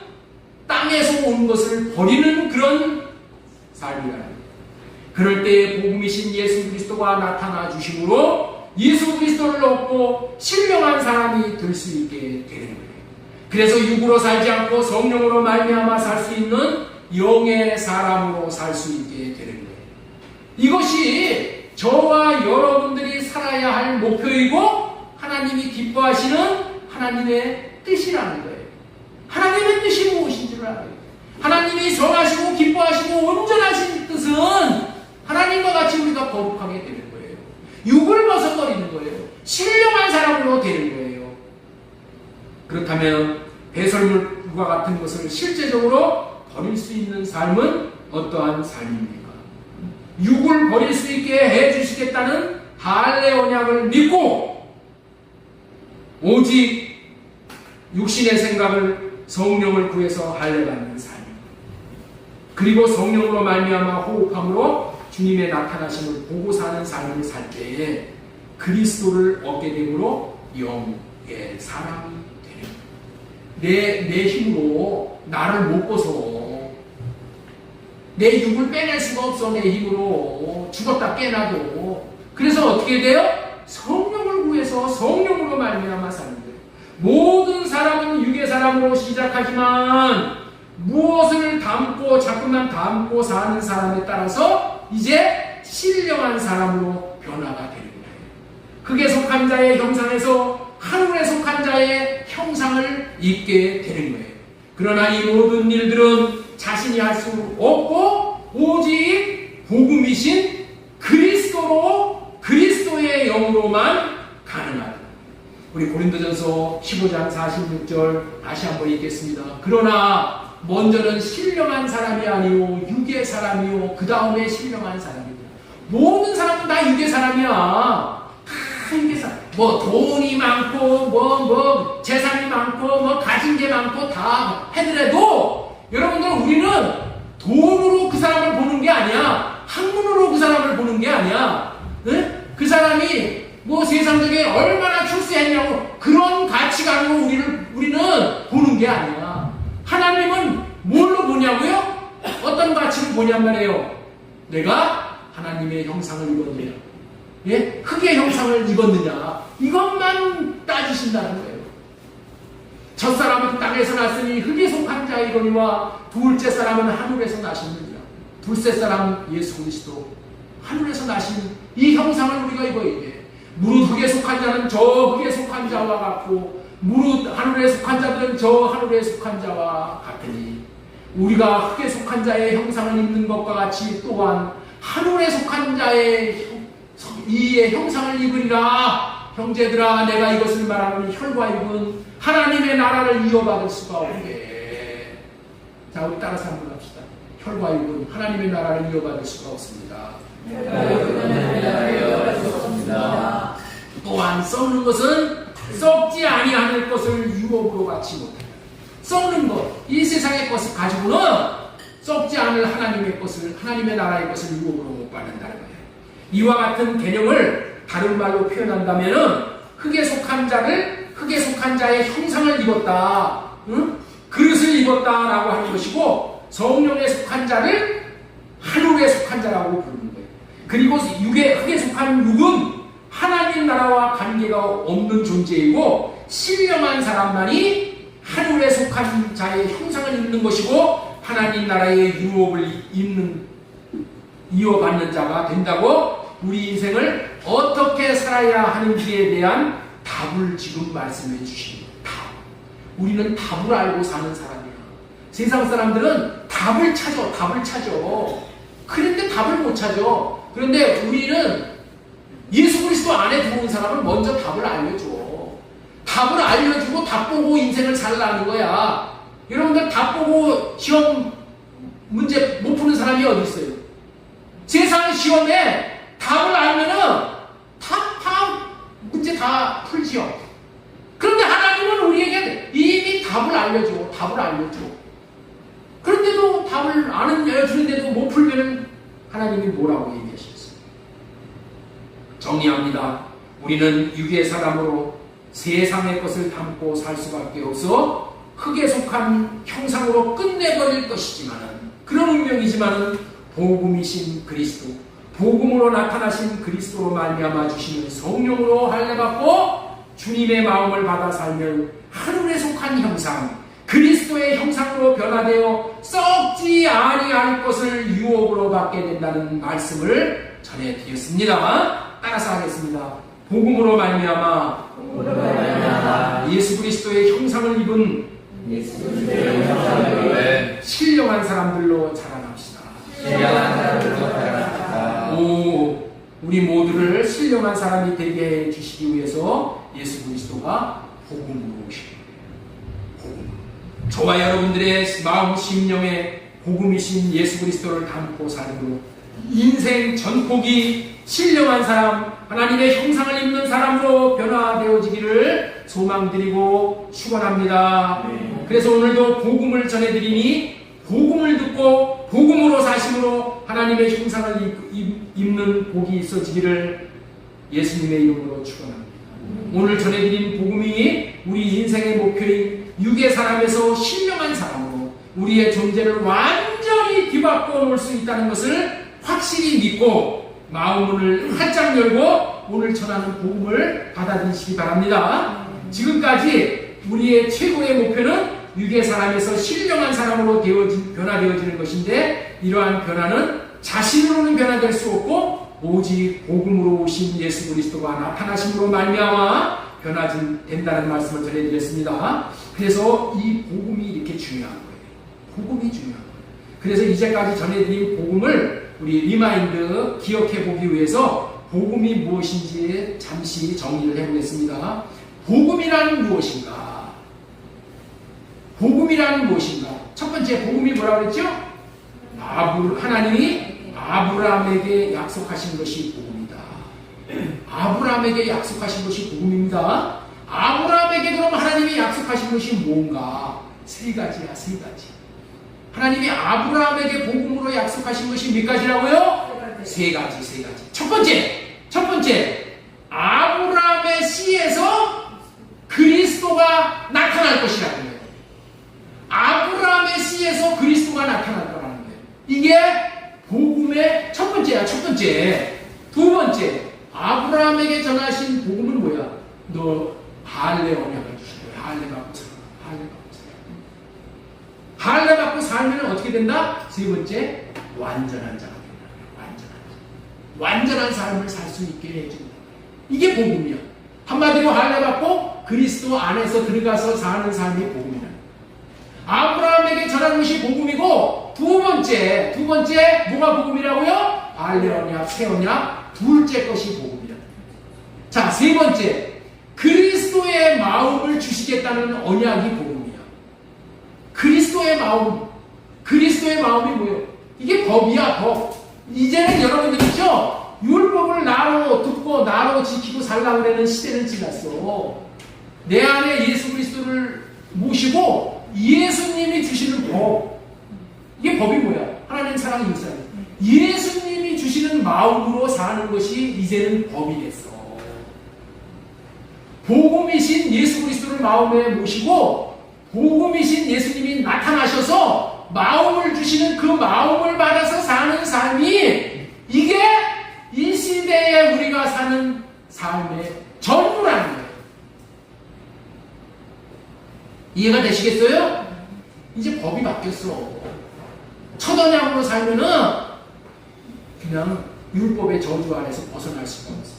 땅에서 온 것을 버리는 그런 삶이라는 거예요. 그럴 때 복음이신 예수 그리스도가 나타나 주심으로 예수 그리스도를 얻고 신령한 사람이 될 수 있게 되는 거예요. 그래서 육으로 살지 않고 성령으로 말미암아 살 수 있는 영의 사람으로 살 수 있게 되는 거예요. 이것이 저와 여러분들이 살아야 할 목표이고 하나님이 기뻐하시는 하나님의 뜻이라는 거예요. 하나님의 뜻이 무엇인 줄 알아요. 하나님이 선하시고 기뻐하시고 온전하신 뜻은 하나님과 같이 우리가 거룩하게 되는 거예요. 육을 벗어버리는 거예요. 신령한 사람으로 되는 거예요. 그렇다면 배설물과 같은 것을 실제적으로 버릴 수 있는 삶은 어떠한 삶입니까? 육을 버릴 수 있게 해주시겠다는 할례 언약을 믿고 오직 육신의 생각을 성령을 구해서 할례받는 삶, 그리고 성령으로 말미암아 호흡함으로 주님의 나타나심을 보고 사는 삶을 살 때에 그리스도를 얻게 되므로 영의 사람이 되는, 내 힘으로 나를 못 벗어, 내 육을 빼낼 수가 없어. 내 힘으로 죽었다 깨나도. 그래서 어떻게 돼요? 성령을 구해서 성령으로 말미암아 사는 거예요. 모든 사람은 육의 사람으로 시작하지만 무엇을 담고 자꾸만 담고 사는 사람에 따라서 이제 신령한 사람으로 변화가 되는 거예요. 흙에 속한 자의 형상에서 하늘에 속한 자의 형상을 입게 되는 거예요. 그러나 이 모든 일들은 자신이 할 수 없고 오직 복음이신 그리스도로, 그리스도의 영으로만 가능하다. 우리 고린도전서 15장 46절 다시 한번 읽겠습니다. 그러나 먼저는 신령한 사람이 아니요 육의 사람이요 그 다음에 신령한 사람이다. 모든 사람은 다 육의 사람이야. 다 육의 사람. 뭐 돈이 많고 뭐 재산이 많고 뭐 가진 게 많고 다 해더라도 여러분들, 우리는 돈으로 그 사람을 보는 게 아니야. 학문으로 그 사람을 보는 게 아니야. 네? 그 사람이 뭐 세상적에 얼마나 출세했냐고 그런 가치관으로 우리는 보는 게 아니야. 하나님은 뭘로 보냐고요? 어떤 가치를 보냔 말이에요. 내가 하나님의 형상을 입었느냐, 예? 흙의 형상을 입었느냐, 이것만 따지신다는 거예요. 첫사람은 땅에서 났으니 흙에 속한 자이거니와 둘째 사람은 하늘에서 나셨느니라. 둘째 사람은 예수 그리스도, 하늘에서 나신 이 형상을 우리가 입어야 돼. 무릇 흙에 속한 자는 저 흙에 속한 자와 같고 무릇 하늘에 속한 자들은 저 하늘에 속한 자와 같으니 우리가 흙에 속한 자의 형상을 입는 것과 같이 또한 하늘에 속한 자의 이의 형상을 입으리라. 형제들아, 내가 이것을 말하노니 혈과 육은 하나님의 나라를 이어받을 수가 없게. 자, 우리 따라서 한번 합시다. 혈과 육은 하나님의 나라를 이어받을 수가 없습니다. 또한 썩는 것은 썩지 아니하는 것을 유업으로 갖지 못한다. 썩는 것, 이 세상의 것을 가지고는 썩지 않을 하나님의 것을, 하나님의 나라의 것을 유업으로 못 받는다는 거예요. 이와 같은 개념을 다른 말로 표현한다면은 흙에 속한 자를, 흙에 속한 자의 형상을 입었다, 응? 그릇을 입었다라고 하는 것이고, 성령에 속한 자를 하늘에 속한 자라고 부르는 거예요. 그리고 흙에 속한 육은 하나님 나라와 관계가 없는 존재이고, 신령한 사람만이 하늘에 속한 자의 형상을 입는 것이고 하나님 나라의 유업을 이어받는 자가 된다고, 우리 인생을 어떻게 살아야 하는지에 대한 답을 지금 말씀해 주십니다. 답. 우리는 답을 알고 사는 사람이야. 세상 사람들은 답을 찾아. 그런데 답을 못 찾아. 그런데 우리는 예수 그리스도 안에 들어온 사람은 먼저 답을 알려줘. 답을 알려주고 답 보고 인생을 살라는 거야. 여러분들 답 보고 시험 문제 못 푸는 사람이 어디 있어요? 세상 시험에 답을 알면은 문제 다 풀지요. 그런데 하나님은 우리에게 이미 답을 알려줘. 그런데도 답을 알려주는데도 못 풀면은 하나님이 뭐라고 얘기하셨어요? 정리합니다. 우리는 육의 사람으로 세상의 것을 담고 살 수밖에 없어 흙에 속한 형상으로 끝내버릴 것이지만은, 그런 운명이지만은 복음이신 그리스도, 복음으로 나타나신 그리스도로 말미암아 주시는 성령으로 할례받고 주님의 마음을 받아 살면 하늘에 속한 형상, 그리스도의 형상으로 변화되어 썩지 아니할 것을 유업으로 받게 된다는 말씀을 전해드렸습니다. 따라서 하겠습니다. 복음으로 말미암아 예수 그리스도의 형상을 입은 예수님의 형상을 신령한 사람들로 자라납시다. 신령한 사람들로 자라납시다. 오, 우리 모두를 신령한 사람이 되게 해 주시기 위해서 예수 그리스도가 복음으로 오신 복음. 저와 여러분들의 마음 심령에 복음이신 예수 그리스도를 담고 삶으로 인생 전폭이 신령한 사람, 하나님의 형상을 입는 사람으로 변화되어지기를 소망드리고 축원합니다. 그래서 오늘도 복음을 전해드리니 복음을 듣고 복음으로 사심으로 하나님의 형상을 입는 복이 있어지기를 예수님의 이름으로 축원합니다. 오늘 전해드린 복음이 우리 인생의 목표인 육의 사람에서 신령한 사람으로 우리의 존재를 완전히 뒤바꿔 놓을 수 있다는 것을 확실히 믿고 마음문을 활짝 열고 오늘 전하는 복음을 받아들이시기 바랍니다. 지금까지 우리의 최고의 목표는 육의 사람에서 신령한 사람으로 변화되어지는 것인데 이러한 변화는 자신으로는 변화될 수 없고 오직 복음으로 오신 예수 그리스도가 나타나심으로 말미암아 변화된다는 말씀을 전해드렸습니다. 그래서 이 복음이 이렇게 중요한 거예요. 복음이 중요한 거예요. 그래서 이제까지 전해드린 복음을 우리 리마인드 기억해 보기 위해서 복음이 무엇인지 잠시 정리를 해보겠습니다. 복음이란 무엇인가? 복음이란 무엇인가? 첫 번째 복음이 뭐라고 그랬죠? 하나님이 아브라함에게 약속하신 것이 복음이다. 아브라함에게 약속하신 것이 복음입니다. 아브라함에게 그럼 하나님이 약속하신 것이 뭔가? 세 가지야, 세 가지. 하나님이 아브라함에게 복음으로 약속하신 것이 몇 가지라고요? 세 가지, 세 가지. 첫 번째, 아브라함의 씨에서 그리스도가 나타날 것이라는 거예요. 아브라함의 씨에서 그리스도가 나타날 거라는 거예요. 이게 복음의 첫 번째야, 첫 번째. 두 번째, 아브라함에게 전하신 복음은 뭐야? 너 할례 언약을 주신 거야. 할례 받고 살아. 할례 받고 살아. 할례 받고 살면 어떻게 된다? 세 번째, 완전한 자가 된다. 완전한 삶을 살 수 있게 해준다. 이게 복음이야. 한마디로 할례 받고 그리스도 안에서 들어가서 사는 삶이 복음이야. 아브라함에게 전하는 것이 복음이고 두 번째 뭐가 복음이라고요? 할례 언약, 새 언약, 둘째 것이 복음이야. 자, 세 번째, 그리스도의 마음을 주시겠다는 언약이 복음이야. 그리스도의 마음이 뭐예요? 이게 법이야, 법. 이제는 여러분들 있죠? 율법을 나로 듣고 나로 지키고 살라고 하는 시대는 지났어. 내 안에 예수 그리스도를 모시고 예수님이 주시는 법. 이게 법이 뭐야? 하나님 사랑이 있어요. 예수님이 주시는 마음으로 사는 것이 이제는 법이 됐어. 복음이신 예수 그리스도를 마음에 모시고 복음이신 예수님이 나타나셔서 마음을 주시는 그 마음을 받아서 사는 삶이 이게 이 시대에 우리가 사는 삶의 전부라는 거예요. 이해가 되시겠어요? 이제 법이 바뀌었어. 첫 언약으로 살면은 그냥 율법의 저주 아래서 벗어날 수가 없어.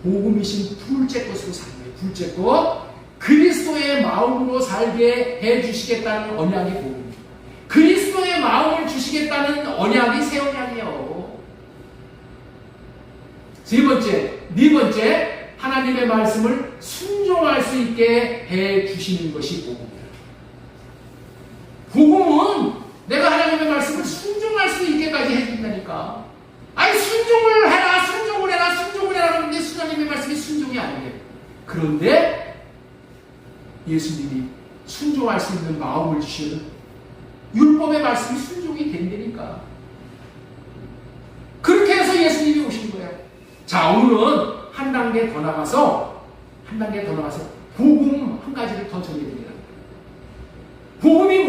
복음이신 둘째 것으로 사는 거예요. 둘째 것. 그리스도의 마음으로 살게 해주시겠다는 언약이 복음이에요. 그리스도의 마음을 주시겠다는 언약이 새 언약이에요. 네 번째, 하나님의 말씀을 순종할 수 있게 해주시는 것이 복음이에요. 복음은 내가 하나님의 말씀을 순종할 수 있게까지 해준다니까. 아니, 순종을 해라 그러는데 하나님의 말씀이 순종이 아니에요. 그런데 예수님이 순종할 수 있는 마음을 주시는 율법의 말씀이 순종이 된다니까. 그렇게 해서 예수님이 오신 거예요. 자, 오늘은 한 단계 더 나가서 복음 한 가지를 더 전해드리라. 복음이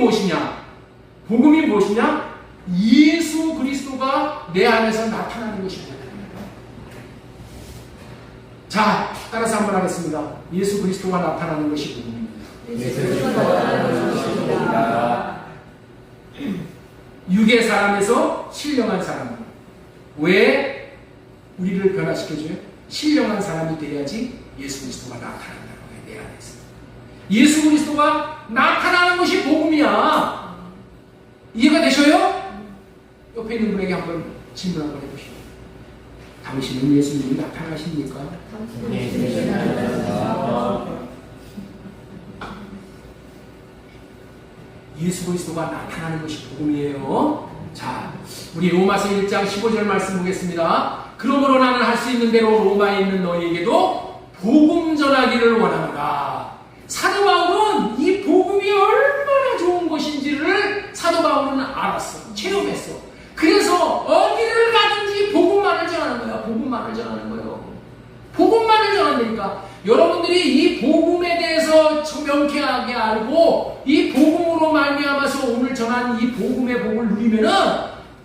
무엇이냐? 예수 그리스도가 내 안에서 나타나는 것입니다. 자, 따라서 한번 하겠습니다. 예수 그리스도가 나타나는 것이 복음입니다. 예수 그리스도가 나타나는 것이 복음입니다. 육의 사람에서 신령한 사람. 왜 우리를 변화시켜줘요? 신령한 사람이 돼야지 예수 그리스도가 나타난다는 거예요. 내 안에서. 예수 그리스도가 나타나는 것이 복음이야. 이해가 되셔요? 옆에 있는 분에게 한번 질문 한번 해보시오. 당신은 예수님이 나타나십니까? 예수 그리스도가 나타나는 것이 복음이에요. 자, 우리 로마서 1장 15절 말씀 보겠습니다. 그러므로 나는 할 수 있는 대로 로마에 있는 너희에게도 복음 전하기를 원하노라. 사도 바울은 이 복음이 얼마나 좋은 것인지를 사도 바울은 알았어. 체험했어. 그래서 어디를 가든지 복음만을 전하는 거야. 복음만을 전하는 거예요. 복음만을 전한다니까. 여러분들이 이 복음에 대해서 명쾌하게 알고 이 복음으로 말미암아서 오늘 전한 이 복음의 복을 누리면은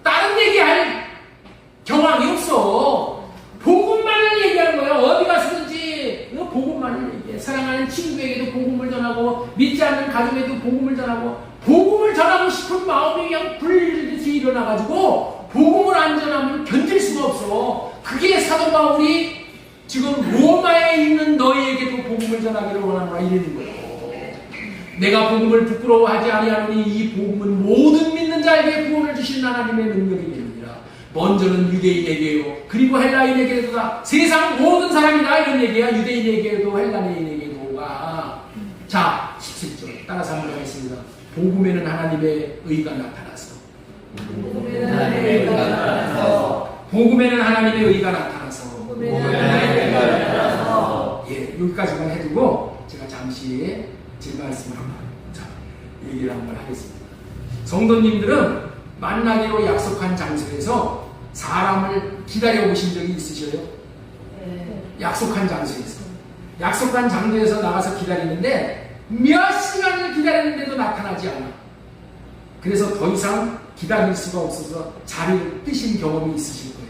다른 얘기할 경황이 없어. 복음만을 얘기하는 거야. 어디 가서든지 복음만을 얘기해. 사랑하는 친구에게도 복음을 전하고 믿지 않는 가족에도 복음을 전하고 복음을 전하고 싶은 마음이 그냥 불리듯이 일어나가지고 복음을 안 전하면 견딜 수가 없어. 그게 사도 바울이 지금 로마에 있는 너희에게도 복음을 전하기를 원하노라 이러는 거예요. 내가 복음을 부끄러워하지 아니하노니 이 복음은 모든 믿는 자에게 구원을 주시는 하나님의 능력이 됩니다. 먼저는 유대인에게요 그리고 헬라인에게도다. 세상 모든 사람이다 이런 얘기야. 유대인에게도 헬라인에게도가. 자 17절 따라서 한번 하겠습니다. 복음에는 하나님의 의가 나타나서 복음에는 하나님의 의가 나타나서 예, 여기까지만 해두고 제가 잠시 제 말씀을 한번 얘기를 한번 하겠습니다. 성도님들은 만나기로 약속한 장소에서 사람을 기다려 보신 적이 있으셔요? 약속한 장소에서 나가서 기다리는데 몇 시간을 기다리는데도 나타나지 않아. 그래서 더 이상 기다릴 수가 없어서 자리를 뜨신 경험이 있으실 거예요.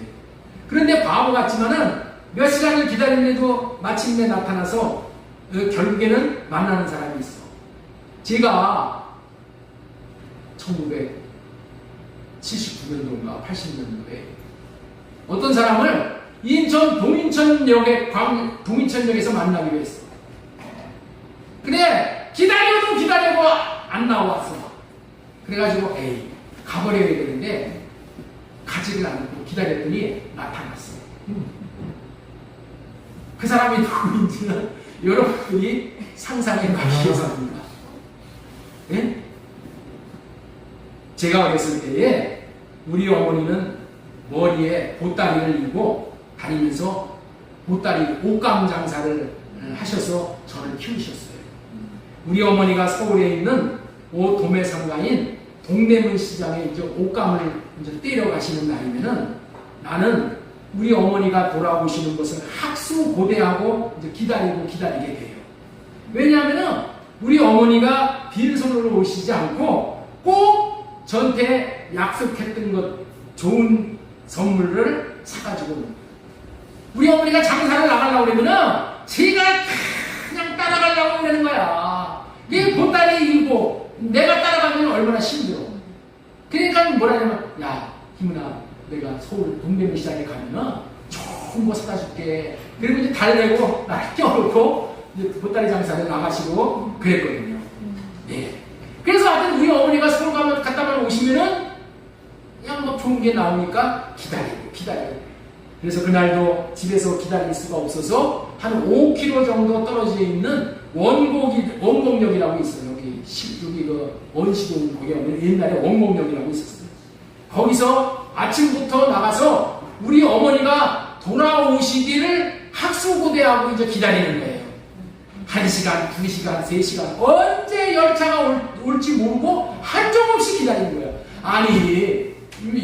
그런데 바보 같지만은 몇 시간을 기다리는데도 마침내 나타나서 결국에는 만나는 사람이 있어. 제가 1979년도인가 80년도에 어떤 사람을 인천 동인천역에서 만나기로 했어. 근데 기다려도 안 나왔어. 그래가지고 가버려야 되는데 가지를 않고 기다렸더니 나타났어. 그 사람이 누구인지는 여러분들이 상상의 밖에서 합니다. 예? 제가 어렸을 때에 우리 어머니는 머리에 보따리를 이고 다니면서 보따리 옷감 장사를 하셔서 저를 키우셨어요. 우리 어머니가 서울에 있는 도매 상가인 동대문 시장에 이제 옷감을 이제 떼려 가시는 날이면은 나는 우리 어머니가 돌아오시는 것을 학수고대하고 이제 기다리게 돼요. 왜냐하면은 우리 어머니가 빈손으로 오시지 않고 꼭 저한테 약속했던 것 좋은 선물을 사가지고 우리 어머니가 장사를 나가려고 그러면은 제가 그냥 따라가려고 그러는 거야. 이게 보따리 입고 내가 따라가면 얼마나 힘들어. 그러니까 뭐라냐면 야 희문아 내가 서울 동대문 시장에 가면은 좋은 거 사다 줄게. 그리고 이제 달래고 날 껴놓고 이제 보따리 장사를 나가시고 그랬거든요. 예. 그래서 하여튼 우리 어머니가 서울 가면 갔다만 오시면은 그냥 뭐 좋은 게 나오니까 기다리고. 그래서 그날도 집에서 기다릴 수가 없어서 한 5km 정도 떨어져 있는 원곡역이라고 있어요. 여기 그 원시동 거기 옛날에 원곡역이라고 있었어요. 거기서 아침부터 나가서 우리 어머니가 돌아오시기를 학수고대하고 이제 기다리는 거예요. 1시간, 2시간, 3시간 언제 열차가 올지 모르고 한정없이 기다리는 거예요. 아니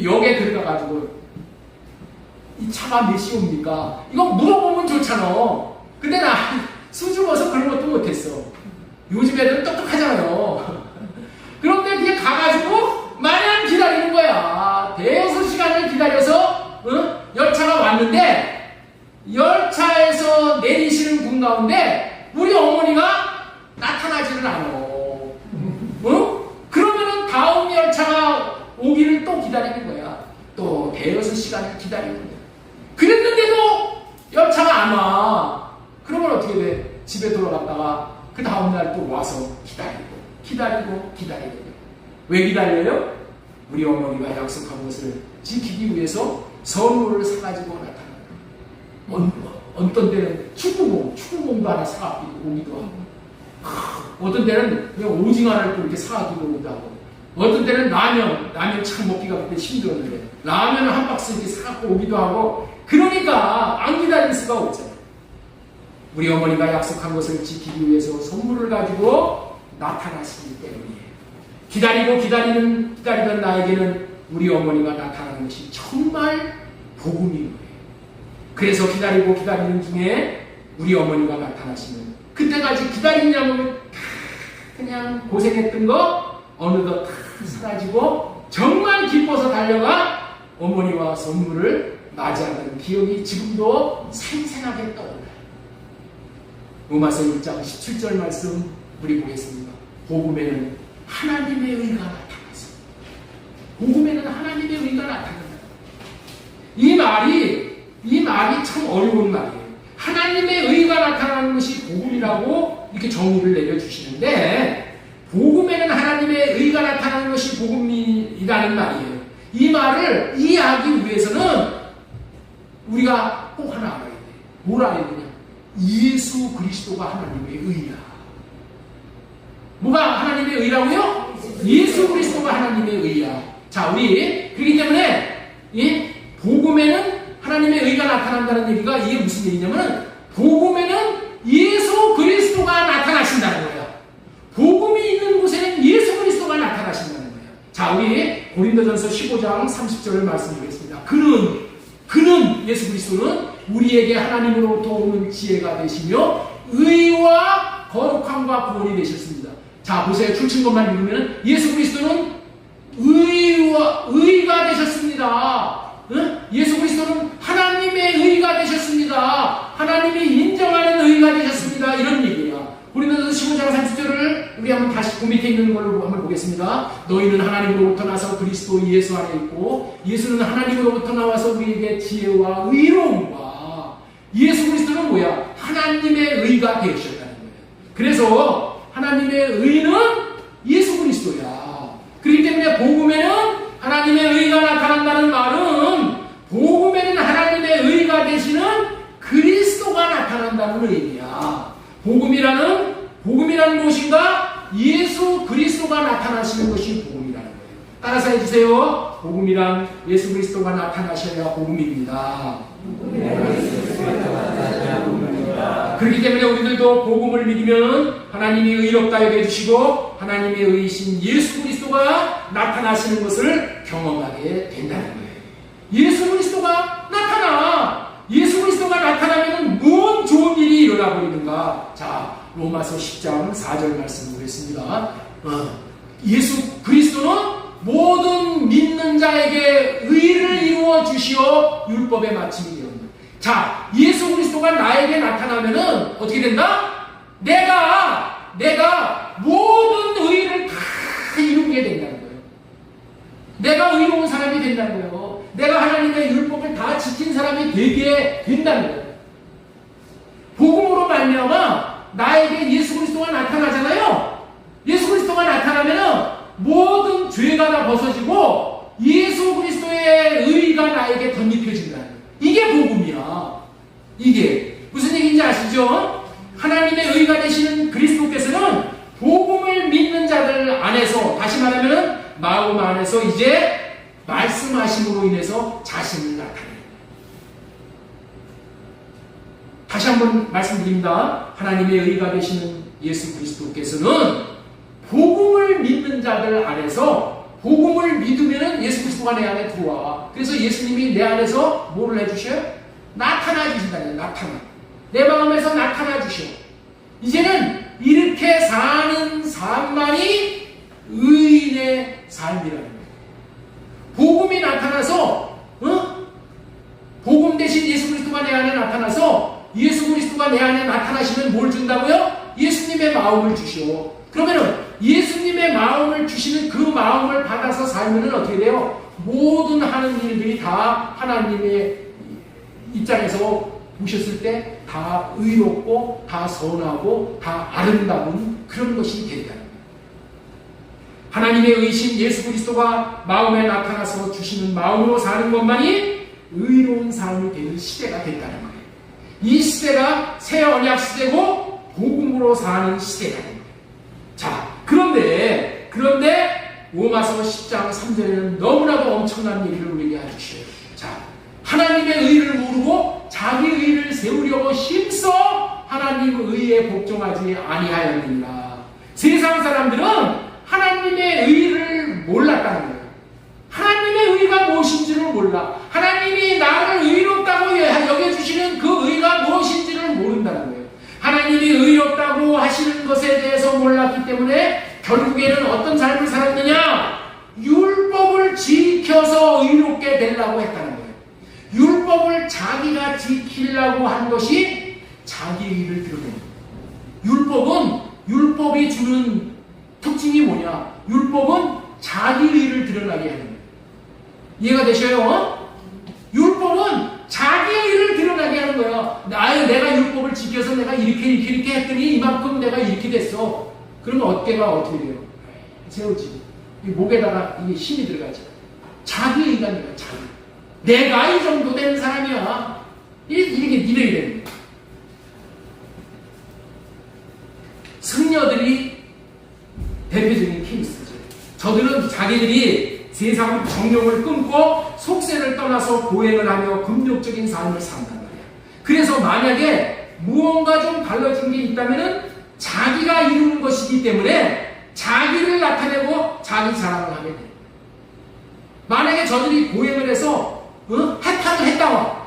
역에 들어가가지고 이 차가 몇 시 옵니까? 이거 물어보면 좋잖아. 근데 나 수줍어서 그런 것도 못했어. 요즘 애들은 똑똑하잖아요. 그런데 그냥 가가지고 마냥 기다리는 거야. 대여섯 시간을 기다려서 열차가 왔는데 열차에서 내리시는 분 가운데 우리 어머니가 나타나지를 않아. 그러면은 다음 열차가 오기를 또 기다리는 거야. 또 대여섯 시간을 기다리는 거야. 그랬는데도 열차가 안 와. 그러면 어떻게 돼? 집에 돌아갔다가 그 다음날 또 와서 기다리고. 왜 기다려요? 우리 어머니가 약속한 것을 지키기 위해서 선물을 사가지고 나타나요. 어떤 때는 축구공도 하나 사가지고 오기도 하고, 어떤 때는 그냥 오징어 하나를 또 이렇게 사가지고 오기도 하고, 어떤 때는 라면 참 먹기가 그때 힘들었는데 라면을 한 박스 이렇게 사갖고 오기도 하고. 그러니까 안 기다릴 수가 없잖아요. 우리 어머니가 약속한 것을 지키기 위해서 선물을 가지고 나타나시기 때문이에요. 기다리던 나에게는 우리 어머니가 나타나는 것이 정말 복음인 거예요. 그래서 기다리는 중에 우리 어머니가 나타나시면, 그때까지 기다리냐면 그냥 고생했던 거 어느덧 다 사라지고 정말 기뻐서 달려가 어머니와 선물을 맞이하는 기억이 지금도 생생하게 떠올라요. 로마서 1장 17절 말씀 우리 보겠습니다. 복음에는 하나님의 의가 나타났습니다. 복음에는 하나님의 의가 나타난다. 이 말이 참 어려운 말이에요. 하나님의 의가 나타나는 것이 복음이라고 이렇게 정의를 내려주시는데, 복음에는 하나님의 의가 나타나는 것이 복음이라는 말이에요. 이 말을 이해하기 위해서는 우리가 꼭 하나 알아야 돼요. 뭘 알아야 되냐? 예수 그리스도가 하나님의 의야. 뭐가 하나님의 의라고요? 예수 그리스도가 하나님의 의야. 자, 그렇기 때문에 이 복음에는 하나님의 의가 나타난다는 얘기가 이게 무슨 얘기냐면, 복음에는 예수 그리스도가 나타나신다는 거예요. 복음이 있는 곳에는 예수 그리스도가 나타나신다는 거예요. 자, 우리 고린도전서 15장 30절을 말씀드리겠습니다. 그는 예수 그리스도는 우리에게 하나님으로부터 오는 지혜가 되시며 의와 거룩함과 구원이 되셨습니다. 자, 보세요. 줄친 것만 읽으면 예수 그리스도는 의가 되셨습니다. 응? 예수 그리스도는 하나님의 의가 되셨습니다. 하나님이 인정하는 의가 되셨습니다. 이런 얘기야. 고린도전서 15장 30절을 우리 한번 다시 그 밑에 있는 걸로 한번 보겠습니다. 너희는 하나님으로부터 나서 그리스도 예수 안에 있고, 예수는 하나님으로부터 나와서 우리에게 지혜와 의로움과, 예수 그리스도는 뭐야? 하나님의 의가 되셨다는 거예요. 그래서 하나님의 의는 예수 그리스도야. 그렇기 때문에 복음에는 하나님의 의가 나타난다는 말은, 복음에는 하나님의 의가 되시는 그리스도가 나타난다는 의미야. 복음이라는 무엇인가? 예수 그리스도가 나타나시는 것이 복음이라는 거예요. 따라서 해주세요. 복음이란 예수 그리스도가 나타나셔야 복음입니다. 그렇기 때문에 우리들도 복음을 믿으면 하나님이 의롭다 여겨주시고 하나님의 의이신 예수 그리스도가 나타나시는 것을 경험하게 된다는 거예요. 예수 그리스도가 나타나! 예수 그리스도가 나타나면 무슨 좋은 일이 일어나 버리는가? 자, 로마서 10장 4절 말씀 보겠습니다. 예수 그리스도는 모든 믿는 자에게 의를 이루어 주시어 율법의 마침이 되었다. 자, 예수 그리스도가 나에게 나타나면은 어떻게 된다? 내가 모든 의를 다 이루게 된다는 거예요. 내가 의로운 사람이 된다는 거예요. 내가 하나님의 율법을 다 지킨 사람이 되게 된다는 거예요. 복음으로 말미암아 나에게 예수 그리스도가 나타나잖아요. 예수 그리스도가 나타나면은 모든 죄가 다 벗어지고 예수 그리스도의 의가 나에게 덧입혀진다는 거예요. 이게 복음이야. 이게 무슨 얘기인지 아시죠? 하나님의 의가 되시는 그리스도께서는 복음을 믿는 자들 안에서, 다시 말하면 마음 안에서 이제 말씀하심으로 인해서 자신을 나타내요. 다시 한번 말씀드립니다. 하나님의 의가 되시는 예수 그리스도께서는 복음을 믿는 자들 안에서, 복음을 믿으면 예수 그리스도가 내 안에 들어와. 그래서 예수님이 내 안에서 뭐를 해주셔요? 나타나 주신다는 거예요. 내 마음에서 나타나 주셔. 이제는 이렇게 사는 삶만이 의인의 삶이라는 거예요. 복음이 나타나서, 복음 대신 예수 그리스도가 내 안에 나타나서, 예수 그리스도가 내 안에 나타나시면 뭘 준다고요? 예수님의 마음을 주시오. 그러면은 예수님의 마음을 주시는 그 마음을 받아서 살면은 어떻게 돼요? 모든 하는 일들이 다 하나님의 입장에서 보셨을 때 다 의롭고 다 선하고 다 아름다운 그런 것이 된다는 거예요. 하나님의 의신 예수 그리스도가 마음에 나타나서 주시는 마음으로 사는 것만이 의로운 삶이 되는 시대가 됐다는 거예요. 이 시대가 새 언약 시대고 복음으로 사는 시대가 됩니다. 자, 그런데 로마서 10장 3절에는 너무나도 엄청난 얘기를 우리에게 해주셔요. 자, 하나님의 의를 모르고 자기 의를 세우려고 힘써 하나님 의에 복종하지 아니하였느니라. 세상 사람들은 하나님의 의를 몰랐다는 거예요. 하나님의 의가 무엇인지를 몰라. 하나님이 나를 의롭다고 여겨주시는 그 의가 무엇인지를 모른다는 거예요. 하나님이 의롭다고 하시는 것에 대해서 몰랐기 때문에 결국에는 어떤 삶을 살았느냐? 율법을 지켜서 의롭게 되려고 했다는 거예요. 율법을 자기가 지키려고 한 것이 자기 의를 드러내는 거예요. 율법이 주는 특징이 뭐냐? 율법은 자기 의를 드러나게 하는 거예요. 이해가 되셔요? 율법은 자기 의를 드러나게 하는 거예요. 내가 율법을 지켜서 내가 이렇게 했더니 이만큼 내가 이렇게 됐어. 그러면 어깨가 어떻게 돼요? 세우지. 목에다가 이게 힘이 들어가죠. 자기 의가 아니라 자기. 내가 이 정도 되는 사람이야. 이렇게 이래야 되는 거예요. 승려들이 대표적인 케이스죠. 저들은 자기들이 세상 정욕을 끊고 속세를 떠나서 보행을 하며 금욕적인 삶을 산단 말이야. 그래서 만약에 무언가 좀 달라진 게 있다면은 자기가 이루는 것이기 때문에 자기를 나타내고 자기 자랑을 하게 돼. 만약에 저들이 보행을 해서 해탈을 했다고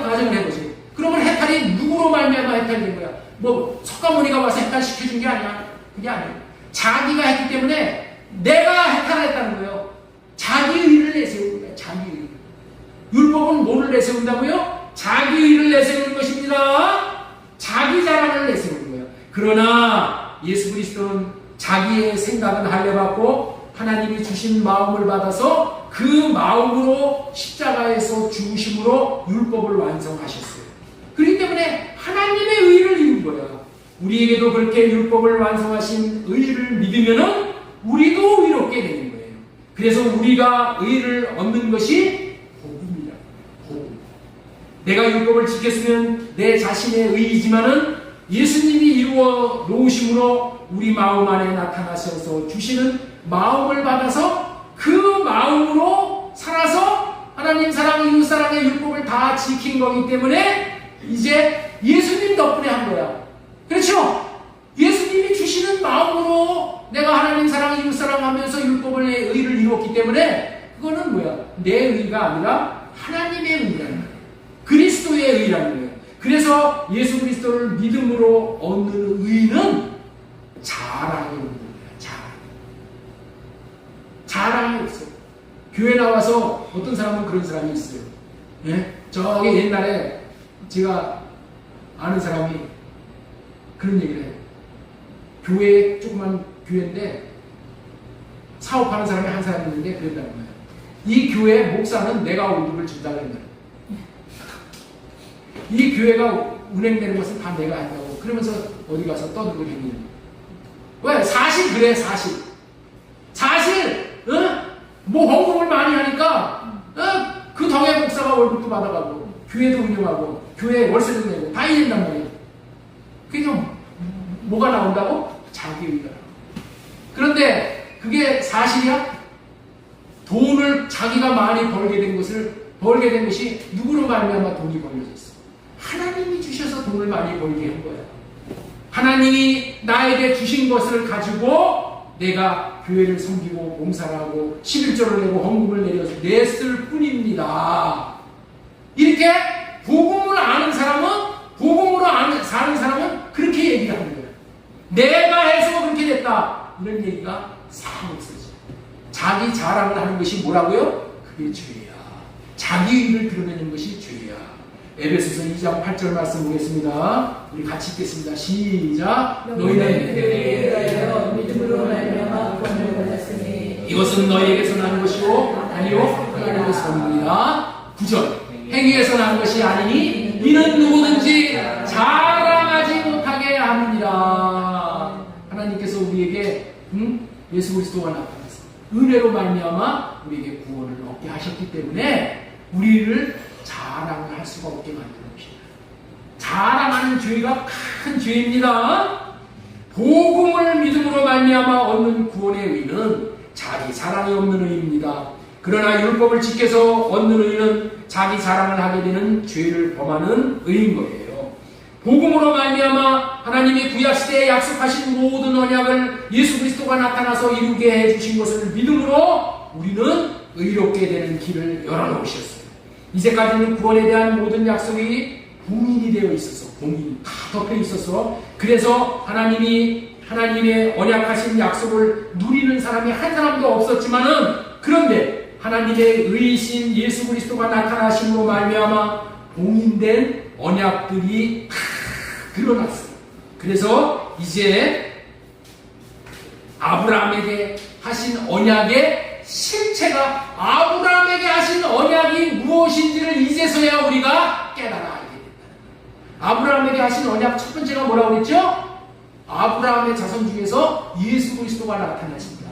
가정을 해보지. 그러면 해탈이 누구로 말미암아 해탈이 된 거야? 뭐 석가모니가 와서 해탈시켜준 게 아니야. 그게 아니야. 자기가 했기 때문에 내가 해탈했다는 거예요. 자기 의를 내세우는 거예요. 자기 의. 율법은 뭐를 내세운다고요? 자기 의를 내세우는 것입니다. 자기 자랑을 내세우는 거예요. 그러나 예수 그리스도는 자기의 생각은 할례받고 하나님이 주신 마음을 받아서 그 마음으로 십자가에서 죽으심으로 율법을 완성하셨어요. 그렇기 때문에 하나님의 의를 이룬 거예요. 우리에게도 그렇게 율법을 완성하신 의를 믿으면은 우리도 의롭게 되는 거예요. 그래서 우리가 의를 얻는 것이 복음이다. 복음. 내가 율법을 지켰으면 내 자신의 의이지만은 예수님이 이루어 놓으심으로 우리 마음 안에 나타나셔서 주시는 마음을 받아서 그 마음으로 살아서 하나님 사랑, 이웃 사랑의 율법을 다 지킨 거기 때문에 이제 예수님 덕분에 한 거야. 그렇죠? 예수님이 주시는 마음으로 내가 하나님 사랑, 이웃 사랑하면서 율법의 의를 이루었기 때문에 그거는 뭐야? 내 의가 아니라 하나님의 의라는 거야. 그리스도의 의라는 거예요. 그래서 예수 그리스도를 믿음으로 얻는 의는 자랑이 없는 거야. 자랑이 없어요. 교회 나와서 어떤 사람은 그런 사람이 있어요. 예? 저기 옛날에 제가 아는 사람이 그런 얘기를 해요. 교회, 조그만 교회인데 사업하는 사람이 한 사람 있는데 그랬다는 거예요. 이 교회 목사는 내가 월급을 준다고 했는데 이 교회가 운행되는 것은 다 내가 한다고 그러면서 어디 가서 떠들고 다니는 왜? 사실 그래. 사실 뭐 헌금을 많이 하니까 그 덕에 목사가 월급도 받아가고 교회도 운영하고 교회 월세도 내고 다 이른단 말이에요. 그래서 뭐가 나온다고? 자기 의가. 그런데 그게 사실이야? 돈을 자기가 많이 벌게 된 것이 누구로 말미암아 돈이 벌려졌어? 하나님이 주셔서 돈을 많이 벌게 한 거야. 하나님이 나에게 주신 것을 가지고 내가 교회를 섬기고 봉사를 하고 11조를 내고 헌금을 내려서 냈을 뿐입니다. 이렇게 복음을 아는 사람은, 복음으로 사는 사람은 그렇게 얘기를 하는 거예요. 내가 해서 그렇게 됐다. 이런 얘기가 싹 없어져. 자기 자랑을 하는 것이 뭐라고요? 그게 죄야. 자기 의를 드러내는 것이 죄야. 에베소서 2장 8절 말씀 보겠습니다. 우리 같이 읽겠습니다. 시작. 너희는 믿음으로 말미암아 구원을 받았으니 이것은 너희에게서 난 것이요 아니요 하나님에서 옵니다. 9절 행위에서 난 것이 아니니 이는 누구든지 자랑하지 못하게 함이니라. 하나님께서 우리에게 예수 그리스도가 나타나서 은혜로 말미암아 우리에게 구원을 얻게 하셨기 때문에 우리를 자랑을 할 수가 없게 만드는 것입니다. 자랑하는 죄가 큰 죄입니다. 복음을 믿음으로 말미암아 얻는 구원의 의는 자기 자랑이 없는 의입니다. 그러나 율법을 지켜서 얻는 의는 자기 자랑을 하게 되는 죄를 범하는 의인 거예요. 복음으로 말미암아 하나님이 구약시대에 약속하신 모든 언약을 예수 그리스도가 나타나서 이루게 해주신 것을 믿음으로 우리는 의롭게 되는 길을 열어놓으셨어요. 이제까지는 구원에 대한 모든 약속이 봉인이 되어 있어서, 봉인이 다 덮여 있어서, 그래서 하나님의 언약하신 약속을 누리는 사람이 한 사람도 없었지만은, 그런데 하나님의 의이신 예수 그리스도가 나타나심으로 말미암아 봉인된 언약들이 다 드러났어요. 그래서 이제 아브라함에게 하신 언약의 실체가, 아브라함에게 하신 언약이 무엇인지를 이제서야 우리가 깨달아 알게 된다. 아브라함에게 하신 언약 첫 번째가 뭐라고 그랬죠? 아브라함의 자손 중에서 예수 그리스도가 나타나신다.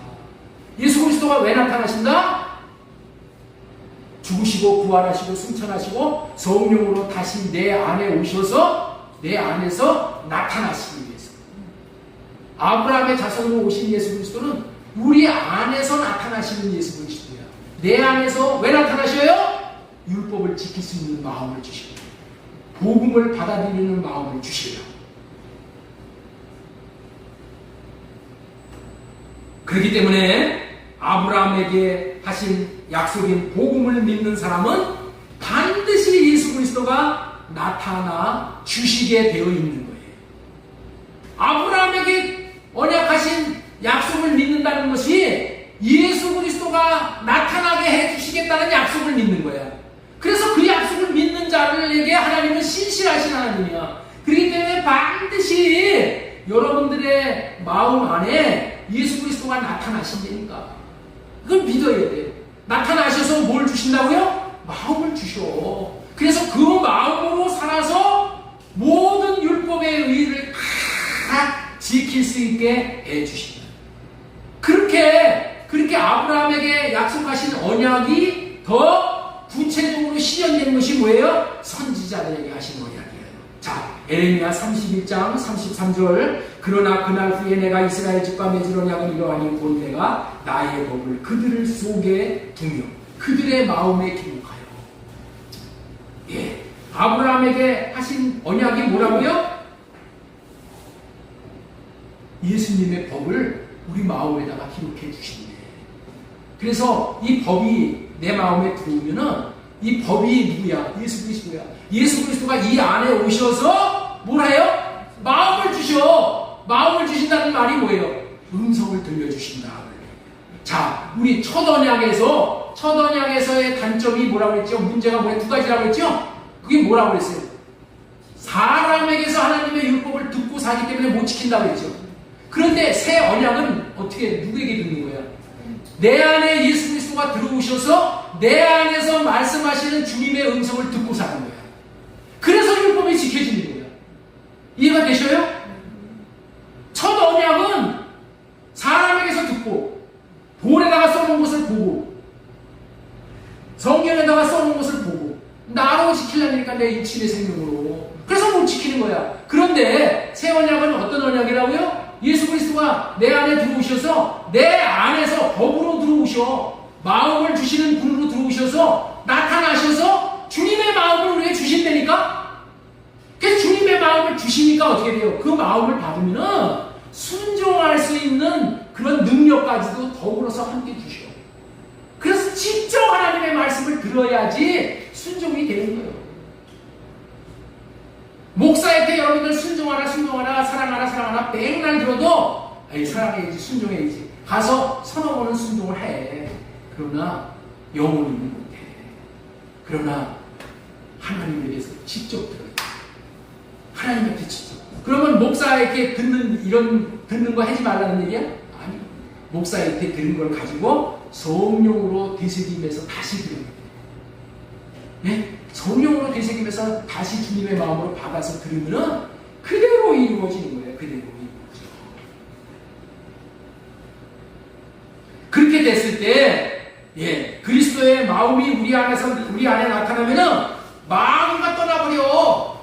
예수 그리스도가 왜 나타나신다? 죽으시고 부활하시고 승천하시고 성령으로 다시 내 안에 오셔서 내 안에서 나타나시기 위해서. 아브라함의 자손으로 오신 예수 그리스도는 우리 안에서 나타나시는 예수 그리스도야. 내 안에서 왜 나타나셔요? 율법을 지킬 수 있는 마음을 주시고 복음을 받아들이는 마음을 주시려. 그렇기 때문에 아브라함에게 하신 약속인 복음을 믿는 사람은 반드시 예수 그리스도가 나타나 주시게 되어 있는 거예요. 아브라함에게 언약하신 약속을 믿는다는 것이 예수 그리스도가 나타나게 해주시겠다는 약속을 믿는 거야. 그래서 그 약속을 믿는 자들에게 하나님은 신실하신 하나님이야. 그렇기 때문에 반드시 여러분들의 마음 안에 예수 그리스도가 나타나신다니까. 그걸 믿어야 돼요. 나타나셔서 뭘 주신다고요? 마음을 주셔. 그래서 그 마음으로 살아서 모든 율법의 의의를 다 지킬 수 있게 해주신다. 그렇게 아브라함에게 약속하신 언약이 더 구체적으로 실현된 것이 뭐예요? 선지자들에게 하신 언약이에요. 자, 에레미야 31장 33절. 그러나 그날 후에 내가 이스라엘 집과 맺을 언약은 이러하니 곧 내가 나의 법을 그들 속에 두며 그들의 마음에 기록하여. 예, 아브라함에게 하신 언약이 뭐라고요? 예수님의 법을 우리 마음에다가 기록해 주신대. 그래서 이 법이 내 마음에 들어오면은 이 법이 누구야? 예수 그리스도야. 예수 그리스도가 이 안에 오셔서 뭘 해요? 마음을 주셔. 마음을 주신다는 말이 뭐예요? 음성을 들려주신다. 자, 우리 첫 언약에서의 단점이 뭐라고 했죠? 문제가 뭐예요? 두 가지라고 했죠? 그게 뭐라고 했어요? 사람에게서 하나님의 율법을 듣고 사기 때문에 못 지킨다고 했죠. 그런데 새 언약은 어떻게 누구에게 듣는 거예요? 내 안에 예수 그리스도가 들어오셔서 내 안에서 말씀하시는 주님의 음성을 듣고 사는 거야. 그래서 율법이 지켜지는 거야. 이해가 되셔요? 첫 언약은 사람에게서 듣고 돌에다가 써놓은 것을 보고 성경에다가 써놓은 것을 보고 나로 지키려니까 내 육신의 생명으로. 그래서 못 지키는 거야. 그런데 새 언약은 어떤 언약이라고요? 예수 그리스도가 내 안에 들어오셔서 내 안에서 법으로 들어오셔. 마음을 주시는 분으로 들어오셔서 나타나셔서 주님의 마음을 우리에게 주신다니까? 그래서 주님의 마음을 주시니까 어떻게 돼요? 그 마음을 받으면 순종할 수 있는 그런 능력까지도 더불어서 함께 주셔. 그래서 직접 하나님의 말씀을 들어야지 순종이 되는 거예요. 목사한테 여러분들 순종하라 사랑하라 맨날 들어도 아이 사랑해야지 순종해야지 가서 서너 번은 순종을 해. 그러나 영혼은 못해. 그러나 하나님에게서 직접 들어야 돼. 하나님한테 직접. 그러면 목사에게 듣는 거 하지 말라는 얘기야? 아니. 목사에게 들은 걸 가지고 성령으로 되새김해서 다시 들어야 돼. 네? 성령으로 되새기면서 다시 주님의 마음으로 받아서 들으면은 그대로 이루어지는 거예요. 그대로 이루어져. 그렇게 됐을 때, 그리스도의 마음이 우리 안에 나타나면은 마음과 떠나버려.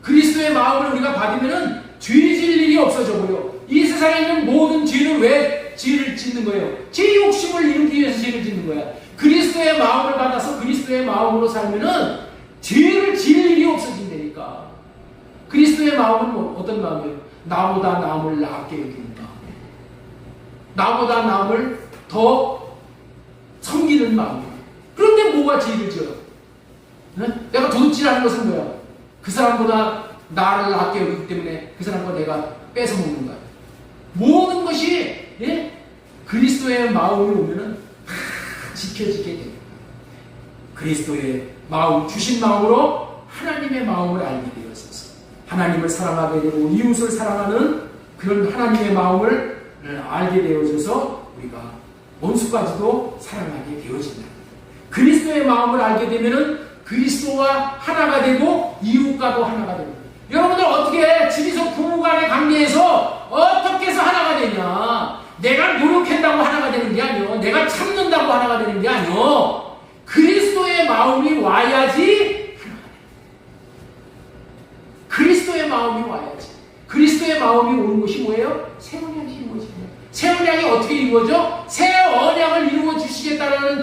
그리스도의 마음을 우리가 받으면은 죄질 일이 없어져 버려. 이 세상에 있는 모든 죄는 왜 죄를 짓는 거예요? 제 욕심을 이루기 위해서 죄를 짓는 거야. 그리스도의 마음을 받아서 그리스도의 마음으로 살면은 죄를 지을 일이 없어진다니까. 그리스도의 마음은 어떤 마음이에요? 나보다 남을 낫게 여기는 마음. 나보다 남을 더 섬기는 마음이에요. 그런데 뭐가 죄를 지어요? 내가 도둑질하는 것은 뭐야? 그 사람보다 나를 낫게 여기기 때문에 그 사람과 내가 뺏어 먹는 거야. 모든 것이 그리스도의 마음이 오면은 지켜지게 됩니다. 그리스도의 마음, 주신 마음으로 하나님의 마음을 알게 되었어서 하나님을 사랑하게 되고 이웃을 사랑하는 그런 하나님의 마음을 알게 되어져서 우리가 원수까지도 사랑하게 되어진다. 그리스도의 마음을 알게 되면은 그리스도와 하나가 되고 이웃과도 하나가 됩니다. 여러분들 어떻게 집에서 부부간의 관계에서 어떻게 해서 하나가 되냐? 내가 노력한다고 하나가 되는 게 아니요. 내가 참는다고 하나가 되는 게 아니요. 그리스도의 마음이 와야지 하나가 됩니다. 그리스도의 마음이 와야지. 그리스도의 마음이 오는 것이 뭐예요? 새 언약이 이루어집니다. 새 언약이 어떻게 이루어져? 새 언약을 이루어 주시겠다는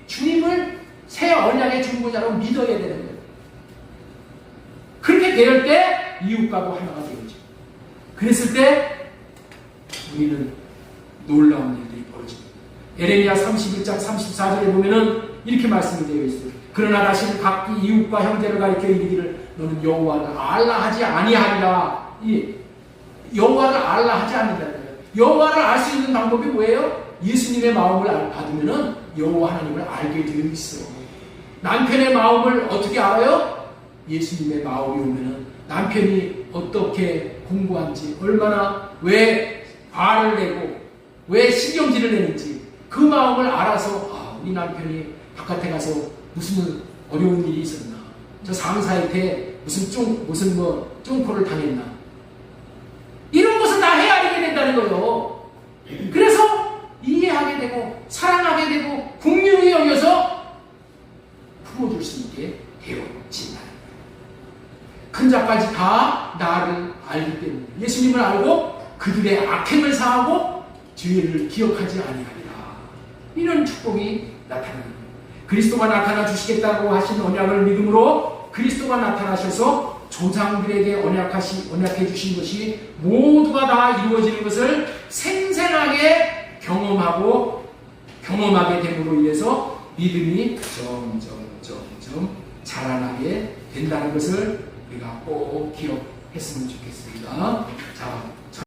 주님을 새 언약의 중보자로 믿어야 되는 거예요. 그렇게 될 때 이웃과도 하나가 되죠. 그랬을 때 우리는 놀라운 일들이 벌어집니다. 에레미야 31장 34절에 보면은 이렇게 말씀이 되어 있어요. 그러나 다시는 각기 이웃과 형제를 가리켜 이르기를 너는 여호와를 알라 하지 아니하리라. 이 여호와를 알라 하지 않는다는 거예요. 여호와를 알 수 있는 방법이 뭐예요? 예수님의 마음을 받으면은 여호와 하나님을 알게 되어 있어. 남편의 마음을 어떻게 알아요? 예수님의 마음이 오면은 남편이 어떻게 공부한지, 얼마나 왜 화를 내고 왜 신경질을 내는지 그 마음을 알아서 우리 남편이 바깥에 가서 무슨 어려운 일이 있었나, 저 상사한테 무슨 쫑코를 당했나, 이런 것을 다 헤아리게 된다는 거예요. 그래서 이해하게 되고 사랑하게 되고 긍휼히 여겨서 품어줄 수 있게 되어진다. 큰 자까지 다 나를 알기 때문에 예수님을 알고 그들의 악행을 사하고 죄를 기억하지 아니하리라. 이런 축복이 나타나는 거예요. 그리스도가 나타나 주시겠다고 하신 언약을 믿음으로 그리스도가 나타나셔서 조상들에게 언약해 주신 것이 모두가 다 이루어지는 것을 생생하게 경험하게 됨으로 인해서 믿음이 점점 자라나게 된다는 것을 우리가 꼭 기억했으면 좋겠습니다.